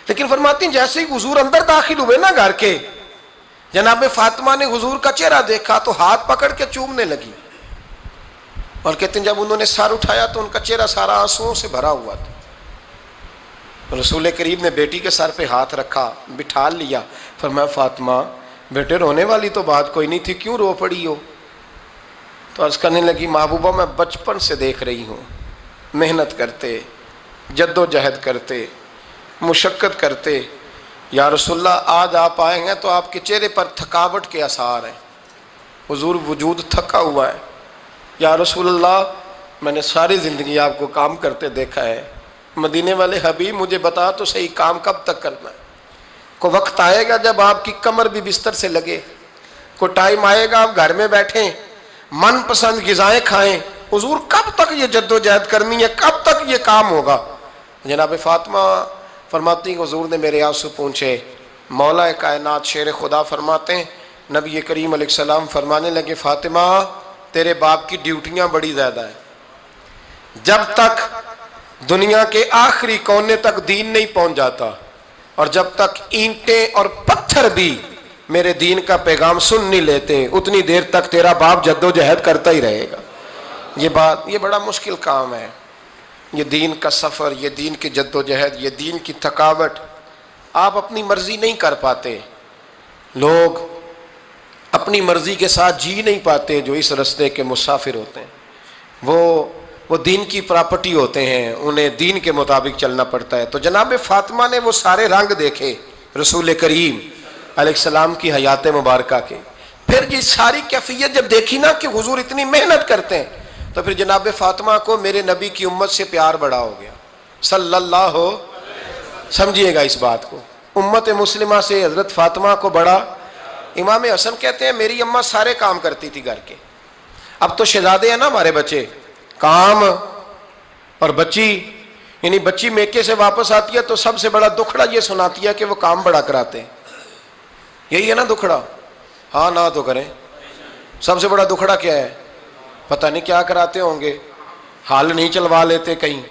S1: لیکن فرماتی ہیں جیسے ہی حضور اندر داخل ہوئے نا گھر کے، جناب فاطمہ نے حضور کا چہرہ دیکھا تو ہاتھ پکڑ کے چومنے لگی، اور کہتے ہیں جب انہوں نے سر اٹھایا تو ان کا چہرہ سارا آنسوؤں سے بھرا ہوا تھا۔ رسول کریم نے بیٹی کے سر پہ ہاتھ رکھا، بٹھا لیا، فرمایا فاطمہ بیٹے رونے والی تو بات کوئی نہیں تھی، کیوں رو پڑی ہو؟ تو عرض کرنے لگی محبوبہ میں بچپن سے دیکھ رہی ہوں، محنت کرتے، جد و جہد کرتے، مشقت کرتے، یا رسول اللہ آج آپ آئے ہیں تو آپ کے چہرے پر تھکاوٹ کے آثار ہیں، حضور وجود تھکا ہوا ہے۔ یا رسول اللہ میں نے ساری زندگی آپ کو کام کرتے دیکھا ہے، مدینے والے حبیب مجھے بتا تو صحیح کام کب تک کرنا ہے؟ کو وقت آئے گا جب آپ کی کمر بھی بستر سے لگے، کو ٹائم آئے گا آپ گھر میں بیٹھیں، من پسند غذائیں کھائیں، حضور کب تک یہ جد و جہد کرنی ہے، کب تک یہ کام ہوگا؟ جناب فاطمہ فرماتی ہیں حضور نے میرے آنسو پونچھے۔ مولا کائنات شیر خدا فرماتے ہیں نبی کریم علیہ السلام فرمانے لگے فاطمہ تیرے باپ کی ڈیوٹیاں بڑی زیادہ ہیں، جب تک دنیا کے آخری کونے تک دین نہیں پہنچ جاتا اور جب تک اینٹیں اور پتھر بھی میرے دین کا پیغام سن نہیں لیتے اتنی دیر تک تیرا باپ جد و جہد کرتا ہی رہے گا۔ یہ بڑا مشکل کام ہے، یہ دین کا سفر، یہ دین کی جد و جہد، یہ دین کی تھکاوٹ آپ اپنی مرضی نہیں کر پاتے۔ لوگ اپنی مرضی کے ساتھ جی نہیں پاتے جو اس رستے کے مسافر ہوتے ہیں، وہ دین کی پراپرٹی ہوتے ہیں، انہیں دین کے مطابق چلنا پڑتا ہے۔ تو جناب فاطمہ نے وہ سارے رنگ دیکھے رسول کریم علیہ السلام کی حیات مبارکہ کے، پھر یہ ساری کیفیت جب دیکھی نا کہ حضور اتنی محنت کرتے ہیں تو پھر جناب فاطمہ کو میرے نبی کی امت سے پیار بڑا ہو گیا صلی اللہ ہو۔ سمجھیے گا اس بات کو، امت مسلمہ سے حضرت فاطمہ کو بڑا۔ امام حسن کہتے ہیں میری اماں سارے کام کرتی تھی گھر کے، اب تو شہزادے ہیں نا ہمارے بچے، کام اور بچی، یعنی بچی میکے سے واپس آتی ہے تو سب سے بڑا دکھڑا یہ سناتی ہے کہ وہ کام بڑا کراتے ہیں، یہی ہے نا دکھڑا؟ ہاں نہ تو کریں، سب سے بڑا دکھڑا کیا ہے؟ پتہ نہیں کیا کراتے ہوں گے، ہال نہیں چلوا لیتے کہیں،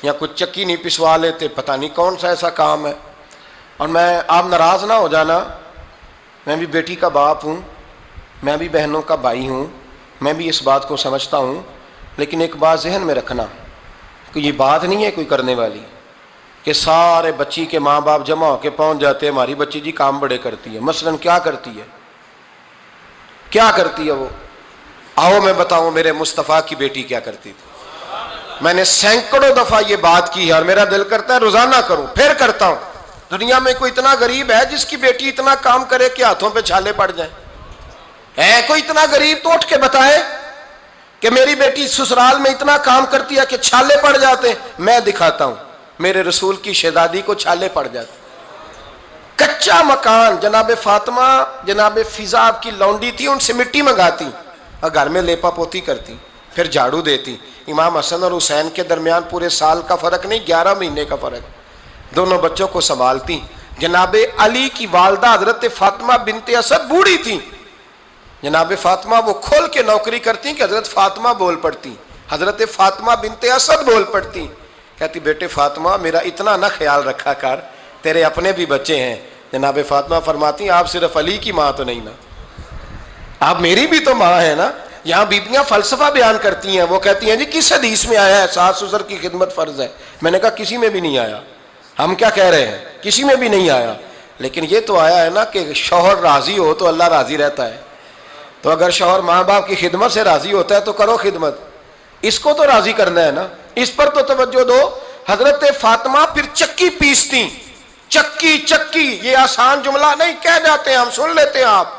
S1: یا کچھ چکی نہیں پسوا لیتے، پتہ نہیں کون سا ایسا کام ہے۔ اور آپ ناراض نہ ہو جانا، میں بھی بیٹی کا باپ ہوں، میں بھی بہنوں کا بھائی ہوں، میں بھی اس بات کو سمجھتا ہوں، لیکن ایک بات ذہن میں رکھنا کہ یہ بات نہیں ہے کوئی کرنے والی کہ سارے بچی کے ماں باپ جمع ہو کے پہنچ جاتے ہیں ہماری بچی جی کام بڑے کرتی ہے۔ مثلا کیا کرتی ہے؟ کیا کرتی ہے وہ؟ آؤ میں بتاؤں میرے مصطفیٰ کی بیٹی کیا کرتی تھی۔ میں نے سینکڑوں دفعہ یہ بات کی ہے اور میرا دل کرتا ہے روزانہ کروں، پھر کرتا ہوں۔ دنیا میں کوئی اتنا غریب ہے جس کی بیٹی اتنا کام کرے کہ ہاتھوں پہ چھالے پڑ جائیں؟ ہے کوئی اتنا غریب تو اٹھ کے بتائے کہ میری بیٹی سسرال میں اتنا کام کرتی ہے کہ چھالے پڑ جاتے ہیں؟ میں دکھاتا ہوں، میرے رسول کی شہزادی کو چھالے پڑ جاتے۔ کچا مکان، جناب فاطمہ جناب فضا آپ کی لونڈی تھی، ان سے مٹی منگاتی اور گھر میں لیپا پوتی کرتی، پھر جھاڑو دیتی۔ امام حسن اور حسین کے درمیان پورے سال کا فرق نہیں، 11 مہینے کا فرق، دونوں بچوں کو سنبھالتی۔ جناب علی کی والدہ حضرت فاطمہ بنت اسد بوڑھی تھی، جناب فاطمہ وہ کھول کے نوکری کرتی کہ حضرت فاطمہ بول پڑتی، حضرت فاطمہ بنت اسد بول پڑتی، کہتی بیٹے فاطمہ میرا اتنا نہ خیال رکھا کر، تیرے اپنے بھی بچے ہیں۔ جناب فاطمہ فرماتی آپ صرف علی کی ماں تو نہیں نا، آپ میری بھی تو ماں ہے نا۔ یہاں بیبیاں فلسفہ بیان کرتی ہیں، وہ کہتی ہیں جی کس حدیث میں آیا ہے ساس سسر کی خدمت فرض ہے؟ میں نے کہا کسی میں بھی نہیں آیا۔ ہم کیا کہہ رہے ہیں؟ کسی میں بھی نہیں آیا، لیکن یہ تو آیا ہے نا کہ شوہر راضی ہو تو اللہ راضی رہتا ہے۔ تو اگر شوہر ماں باپ کی خدمت سے راضی ہوتا ہے تو کرو خدمت، اس کو تو راضی کرنا ہے نا، اس پر تو توجہ دو۔ حضرت فاطمہ پھر چکی پیستی، چکی چکی، یہ آسان جملہ نہیں، کہہ جاتے ہیں ہم، سن لیتے ہیں آپ۔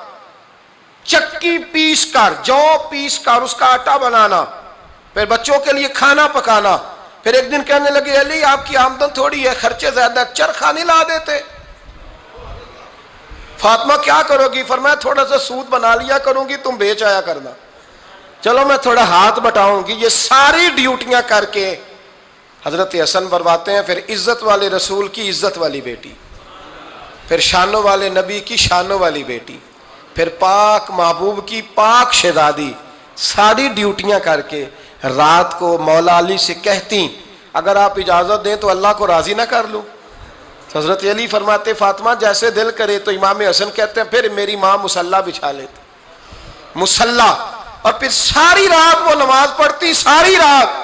S1: چکی پیس کر، جو پیس کر اس کا آٹا بنانا، پھر بچوں کے لیے کھانا پکانا۔ پھر ایک دن کہنے لگے علی آپ کی آمدن تھوڑی ہے، خرچے زیادہ، چرخہ نہیں لا دیتے؟ فاطمہ کیا کرو گی؟ فرمایا تھوڑا سا سود بنا لیا کروں گی، تم بیچ آیا کرنا۔ چلو میں تھوڑا ہاتھ بٹاؤں گی۔ یہ ساری ڈیوٹیاں کر کے حضرت حسن برواتے ہیں، پھر عزت والے رسول کی عزت والی بیٹی، پھر شانوں والے نبی کی شانوں والی بیٹی، پھر پاک محبوب کی پاک شہزادی، ساری ڈیوٹیاں کر کے رات کو مولا علی سے کہتی اگر آپ اجازت دیں تو اللہ کو راضی نہ کر لوں؟ حضرت علی فرماتے فاطمہ جیسے دل کرے۔ تو امام حسن کہتے ہیں پھر میری ماں مصلی بچھا لیتی، مصلی، اور پھر ساری رات وہ نماز پڑھتی، ساری رات،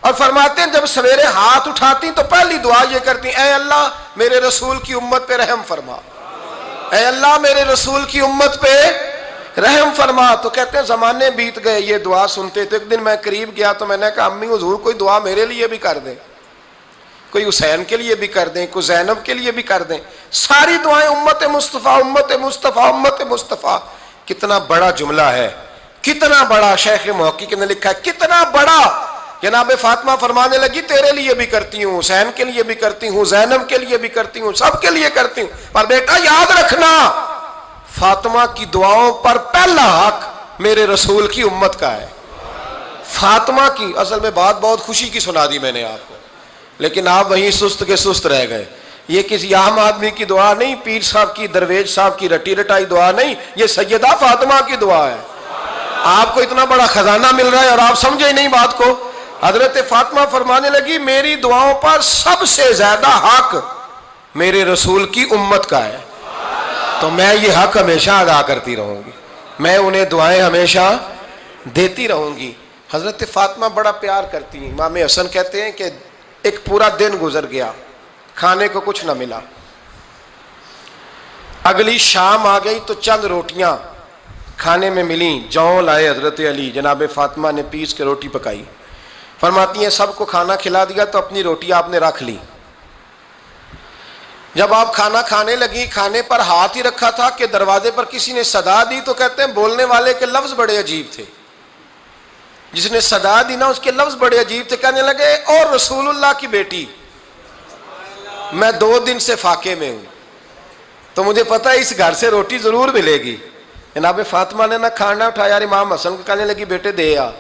S1: اور فرماتے ہیں جب سویرے ہاتھ اٹھاتی تو پہلی دعا یہ کرتی اے اللہ میرے رسول کی امت پہ رحم فرما، اے اللہ میرے رسول کی امت پہ رحم فرما. تو کہتے ہیں زمانے بیت گئے یہ دعا سنتے. تو ایک دن میں قریب گیا تو میں نے کہا امی حضور کوئی دعا میرے لیے بھی کر دیں, کوئی حسین کے لیے بھی کر دیں, کوئی زینب کے لیے بھی کر دیں. ساری دعائیں امت مصطفیٰ امت مصطفیٰ امت مصطفیٰ. کتنا بڑا جملہ ہے, کتنا بڑا. شیخ محقق نے لکھا ہے کتنا بڑا. جناب فاطمہ فرمانے لگی تیرے لیے بھی کرتی ہوں, حسین کے لیے بھی کرتی ہوں, زینب کے لیے بھی کرتی ہوں, سب کے لیے کرتی ہوں. پر بیٹا یاد رکھنا فاطمہ کی دعاؤں پر پہلا حق میرے رسول کی امت کا ہے. فاطمہ کی اصل میں بات بہت خوشی کی سنا دی میں نے آپ کو, لیکن آپ وہیں سست کے سست رہ گئے. یہ کسی عام آدمی کی دعا نہیں, پیر صاحب کی, درویش صاحب کی رٹی رٹائی دعا نہیں, یہ سیدہ فاطمہ کی دعا ہے. آپ کو اتنا بڑا خزانہ مل رہا ہے اور آپ سمجھے ہی نہیں بات کو. حضرت فاطمہ فرمانے لگی میری دعاؤں پر سب سے زیادہ حق میرے رسول کی امت کا ہے, تو میں یہ حق ہمیشہ ادا کرتی رہوں گی, میں انہیں دعائیں ہمیشہ دیتی رہوں گی. حضرت فاطمہ بڑا پیار کرتی ہیں. امام حسن کہتے ہیں کہ ایک پورا دن گزر گیا, کھانے کو کچھ نہ ملا. اگلی شام آ گئی تو چند روٹیاں کھانے میں ملیں. جوں لائے حضرت علی, جناب فاطمہ نے پیس کے روٹی پکائی. فرماتی ہیں سب کو کھانا کھلا دیا تو اپنی روٹی آپ نے رکھ لی. جب آپ کھانا کھانے لگی, کھانے پر ہاتھ ہی رکھا تھا کہ دروازے پر کسی نے صدا دی. تو کہتے ہیں بولنے والے کے لفظ بڑے عجیب تھے, جس نے صدا دی نا اس کے لفظ بڑے عجیب تھے. کہنے لگے اور رسول اللہ کی بیٹی, میں 2 دن سے فاقے میں ہوں, تو مجھے پتا ہے اس گھر سے روٹی ضرور ملے گی. جناب فاطمہ نے نہ کھانا اٹھایا. امام حسن کو کہنے لگی بیٹے دے آ.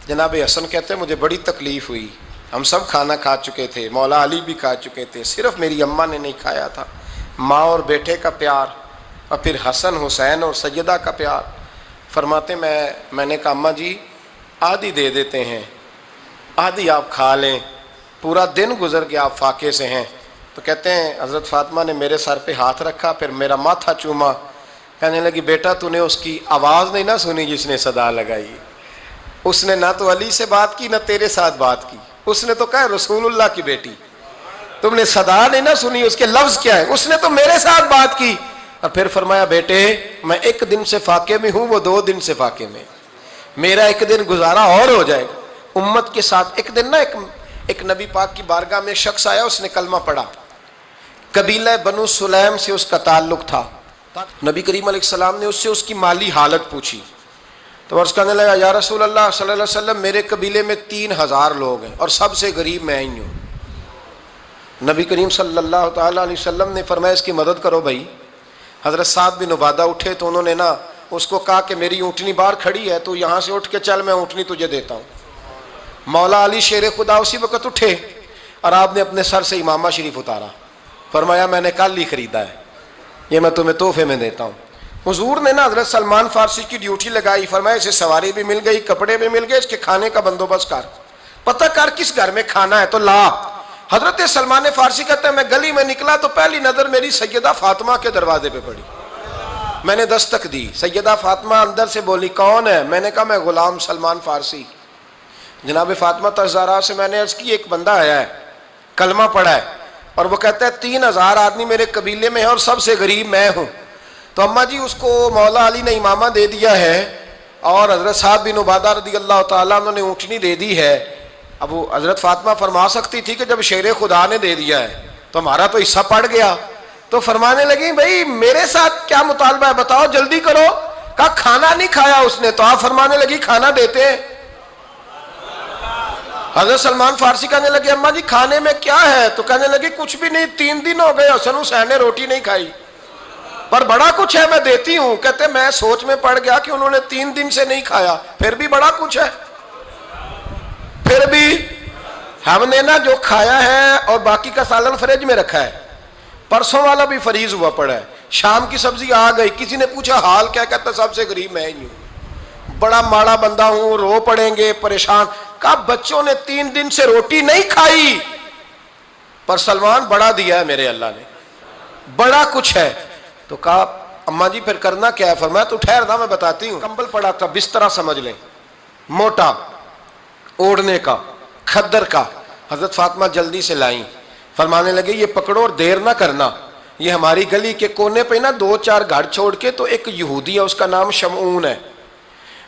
S1: جناب حسن کہتے ہیں مجھے بڑی تکلیف ہوئی, ہم سب کھانا کھا چکے تھے, مولا علی بھی کھا چکے تھے, صرف میری اماں نے نہیں کھایا تھا. ماں اور بیٹے کا پیار, اور پھر حسن حسین اور سیدہ کا پیار. فرماتے میں نے کہا اماں جی آدھی دے دیتے ہیں, آدھی آپ کھا لیں, پورا دن گزر گیا آپ فاقے سے ہیں. تو کہتے ہیں حضرت فاطمہ نے میرے سر پہ ہاتھ رکھا, پھر میرا ماتھا چوما. کہنے لگی بیٹا تو نے اس کی آواز نہیں نہ سنی جس نے صدا لگائی. اس نے نہ تو علی سے بات کی نہ تیرے ساتھ بات کی, اس نے تو کہا رسول اللہ کی بیٹی. تم نے صدا نہیں نہ سنی, اس کے لفظ کیا ہے, اس نے تو میرے ساتھ بات کی. اور پھر فرمایا بیٹے میں 1 دن سے فاقے میں ہوں, وہ 2 دن سے فاقے میں, میرا 1 دن گزارا اور ہو جائے گا امت کے ساتھ. ایک دن نا ایک نبی پاک کی بارگاہ میں شخص آیا, اس نے کلمہ پڑھا. قبیلہ بنو سلیم سے اس کا تعلق تھا. نبی کریم علیہ السلام نے اس سے اس کی مالی حالت پوچھی. تو عرض کرنے لگا یا رسول اللہ صلی اللہ علیہ وسلم میرے قبیلے میں 3000 لوگ ہیں اور سب سے غریب میں ہی ہوں. نبی کریم صلی اللہ تعالیٰ علیہ وسلم نے فرمایا اس کی مدد کرو بھائی. حضرت سعد بن عبادہ اٹھے تو انہوں نے نا اس کو کہا کہ میری اونٹنی باہر کھڑی ہے, تو یہاں سے اٹھ کے چل, میں اونٹنی تجھے دیتا ہوں. مولا علی شیر خدا اسی وقت اٹھے اور آپ نے اپنے سر سے امامہ شریف اتارا. فرمایا میں نے کل ہی خریدا ہے, یہ میں تمہیں تحفے میں دیتا ہوں. حضور نے نا حضرت سلمان فارسی کی ڈیوٹی لگائی. فرمایا اسے سواری بھی مل گئی, کپڑے بھی مل گئے, اس کے کھانے کا بندوبست کر, پتہ کر کس گھر میں کھانا ہے تو لا. حضرت سلمان فارسی کہتے ہیں میں گلی میں نکلا تو پہلی نظر میری سیدہ فاطمہ کے دروازے پہ پڑی. میں نے دستک دی, سیدہ فاطمہ اندر سے بولی کون ہے؟ میں نے کہا میں غلام سلمان فارسی. جناب فاطمہ تزارا سے میں نے عرض کی ایک بندہ آیا ہے, کلمہ پڑھا ہے, اور وہ کہتا ہے 3000 آدمی میرے قبیلے میں ہے اور سب سے غریب میں ہوں. تو اماں جی اس کو مولا علی نے امامہ دے دیا ہے اور حضرت سعد بن عبادہ رضی اللہ تعالیٰ عنہ نے اونٹنی دے دی ہے. اب وہ حضرت فاطمہ فرما سکتی تھی کہ جب شیر خدا نے دے دیا ہے تو ہمارا تو حصہ پڑ گیا. تو فرمانے لگی بھائی میرے ساتھ کیا مطالبہ ہے بتاؤ, جلدی کرو. کہا کھانا نہیں کھایا اس نے. تو آپ فرمانے لگی کھانا دیتے ہیں. حضرت سلمان فارسی کہنے لگے اماں جی کھانے میں کیا ہے؟ تو کہنے لگی کچھ بھی نہیں, 3 دن ہو گئے حسن حسین نے روٹی نہیں کھائی, پر بڑا کچھ ہے میں دیتی ہوں. کہتے میں سوچ میں پڑ گیا کہ انہوں نے 3 دن سے نہیں کھایا, پھر بھی بڑا کچھ ہے. پھر بھی ہم نے نا جو کھایا ہے اور باقی کا سالن فریج میں رکھا ہے, پرسوں والا بھی فریز ہوا پڑا ہے, شام کی سبزی آ گئی. کسی نے پوچھا حال کیا؟ کہتا سب سے غریب میں ہی ہوں, بڑا ماڑا بندہ ہوں, رو پڑیں گے, پریشان. کہا بچوں نے 3 دن سے روٹی نہیں کھائی, پر سلمان بڑا دیا ہے میرے اللہ نے, بڑا کچھ ہے. تو کہا اماں جی پھر کرنا کیا ہے؟ فرمایا تو ٹھہر دا میں بتاتی ہوں. کمبل پڑا تھا, بسترا سمجھ لیں, موٹا اوڑھنے کا, کھدر کا. حضرت فاطمہ جلدی سے لائیں, فرمانے لگے یہ پکڑو اور دیر نہ کرنا. یہ ہماری گلی کے کونے پہ نا 2-4 گھر چھوڑ کے تو ایک یہودی ہے، اس کا نام شمعون ہے،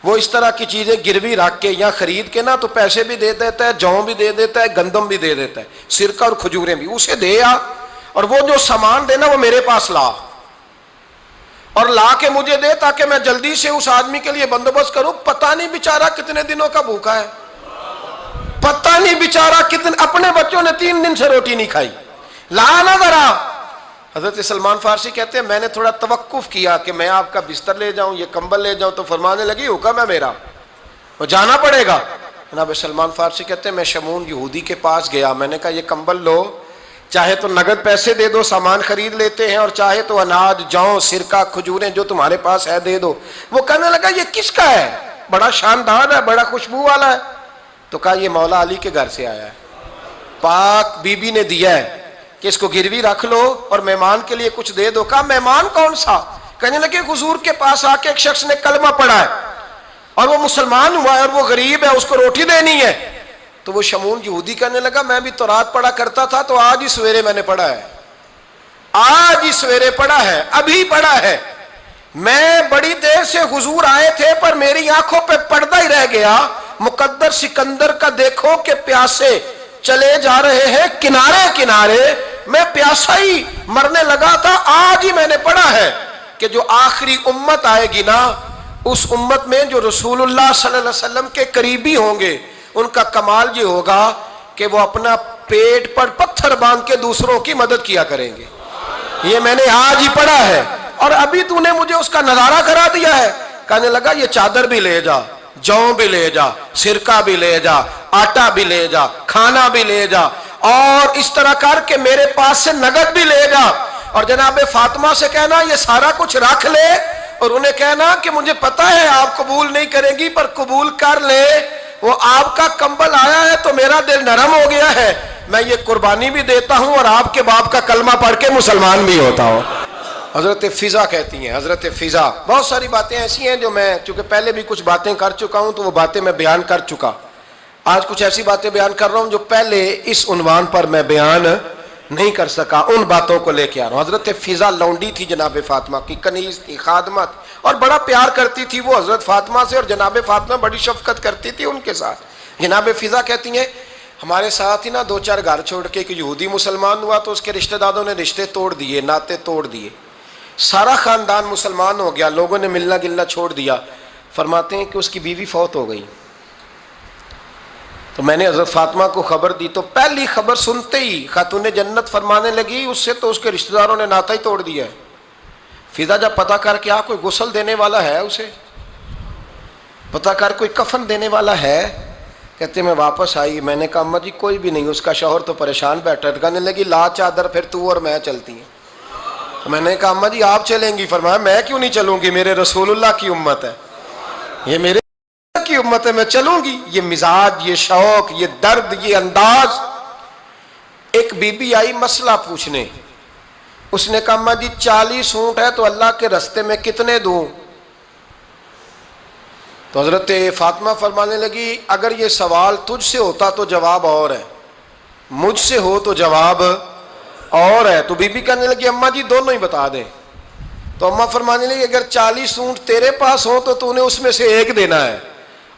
S1: وہ اس طرح کی چیزیں گروی رکھ کے یا خرید کے نا تو پیسے بھی دے دیتا ہے، جوں بھی دے دیتا ہے، گندم بھی دے دیتا ہے، سرکہ اور کھجوریں بھی، اسے دے آ اور وہ جو سامان دینا وہ میرے پاس لا اور لا کے مجھے دے تاکہ میں جلدی سے اس آدمی کے لیے بندوبست کروں۔ پتہ نہیں بیچارہ کتنے دنوں کا بھوکا ہے، پتہ نہیں بیچارہ کتنے، اپنے بچوں نے 3 دن سے روٹی نہیں کھائی، لا نہ ذرا۔ حضرت سلمان فارسی کہتے ہیں میں نے تھوڑا توقف کیا کہ میں آپ کا بستر لے جاؤں، یہ کمبل لے جاؤں، تو فرمانے لگی حکم ہے میرا، وہ جانا پڑے گا۔ جناب سلمان فارسی کہتے ہیں میں شمعون یہودی کے پاس گیا، میں نے کہا یہ کمبل لو، چاہے تو نگد پیسے دے دو، سامان خرید لیتے ہیں، اور چاہے تو اناج، جوں، سرکہ، کھجوریں جو تمہارے پاس ہے دے دو۔ وہ کہنے لگا یہ کس کا ہے؟ بڑا شاندار ہے، بڑا خوشبو والا ہے۔ تو کہا یہ مولا علی کے گھر سے آیا ہے، پاک بی بی نے دیا ہے کہ اس کو گروی رکھ لو اور مہمان کے لیے کچھ دے دو۔ کہا مہمان کون سا؟ کہنے لگے حضور کے پاس آ کے ایک شخص نے کلمہ پڑھا ہے اور وہ مسلمان ہوا ہے اور وہ غریب ہے، اس کو روٹی دینی ہے۔ تو وہ شمعون یہودی کہنے لگا میں بھی تو رات پڑھا کرتا تھا، تو آج ہی سویرے میں نے پڑھا ہے، آج ہی سویرے پڑھا ہے، ابھی پڑھا ہے۔ میں بڑی دیر سے حضور آئے تھے پر میری آنکھوں پہ پردہ ہی رہ گیا، مقدر سکندر کا دیکھو کہ پیاسے چلے جا رہے ہیں کنارے کنارے، میں پیاسا ہی مرنے لگا تھا، آج ہی میں نے پڑھا ہے کہ جو آخری امت آئے گی نا، اس امت میں جو رسول اللہ صلی اللہ علیہ وسلم کے قریبی ہوں گے، ان کا کمال یہ ہوگا کہ وہ اپنا پیٹ پر پتھر باندھ کے دوسروں کی مدد کیا کریں گے۔ یہ میں نے آج ہی پڑھا ہے اور ابھی تو نے مجھے اس کا نظارہ کرا دیا ہے۔ کہنے لگا یہ چادر بھی لے جا، جوں بھی لے جا، سرکہ بھی لے جا، آٹا بھی لے جا، کھانا بھی لے جا، اور اس طرح کر کے میرے پاس سے نگد بھی لے جا، اور جناب فاطمہ سے کہنا یہ سارا کچھ رکھ لے، اور انہیں کہنا کہ مجھے پتا ہے آپ قبول نہیں کریں گی پر قبول کر لے، وہ آپ کا کمبل آیا ہے تو میرا دل نرم ہو گیا ہے، میں یہ قربانی بھی دیتا ہوں اور آپ کے باپ کا کلمہ پڑھ کے مسلمان بھی ہوتا ہوں۔ حضرت فضا کہتی ہیں، حضرت فضا، بہت ساری باتیں ایسی ہیں جو میں چونکہ پہلے بھی کچھ باتیں کر چکا ہوں تو وہ باتیں میں بیان کر چکا، آج کچھ ایسی باتیں بیان کر رہا ہوں جو پہلے اس عنوان پر میں بیان نہیں کر سکا، ان باتوں کو لے کے آ رہا ہوں۔ حضرت فضا لونڈی تھی جناب فاطمہ کی، کنیز تھی، خادمہ تھی، اور بڑا پیار کرتی تھی وہ حضرت فاطمہ سے، اور جناب فاطمہ بڑی شفقت کرتی تھی ان کے ساتھ۔ جناب فضا کہتی ہیں ہمارے ساتھ ہی نا 2-4 گھر چھوڑ کے ایک یہودی مسلمان ہوا تو اس کے رشتہ داروں نے رشتے توڑ دیے، ناطے توڑ دیے، سارا خاندان مسلمان ہو گیا، لوگوں نے ملنا گلنا چھوڑ دیا۔ فرماتے ہیں کہ اس کی بیوی فوت ہو گئی، تو میں نے حضرت فاطمہ کو خبر دی، تو پہلی خبر سنتے ہی خاتون جنت فرمانے لگی اس سے تو اس کے رشتہ داروں نے ناتا ہی توڑ دیا ہے۔ فضا جب پتہ کر کے کوئی غسل دینے والا ہے، اسے پتہ کر کوئی کفن دینے والا ہے، کہتے میں واپس آئی، میں نے کہا اماں جی کوئی بھی نہیں، اس کا شوہر تو پریشان بیٹھا ہے۔ کہنے لگی لا چادر پھر تو اور میں چلتی ہیں۔ میں نے کہا اماں جی آپ چلیں گی؟ فرمایا میں کیوں نہیں چلوں گی، میرے رسول اللہ کی امت ہے، یہ میرے کی امت ہے، میں چلوں گی۔ یہ مزاج، یہ شوق، یہ درد، یہ انداز۔ ایک بی بی آئی مسئلہ پوچھنے، اس نے کہا اماں جی 40 اونٹ ہے تو اللہ کے رستے میں کتنے دوں؟ تو حضرت فاطمہ فرمانے لگی اگر یہ سوال تجھ سے ہوتا تو جواب اور ہے، مجھ سے ہو تو جواب اور ہے۔ تو بی بی کہنے لگی اماں جی دونوں ہی بتا دیں۔ تو اماں فرمانے لگی اگر 40 اونٹ تیرے پاس ہو تو نے اس میں سے ایک دینا ہے،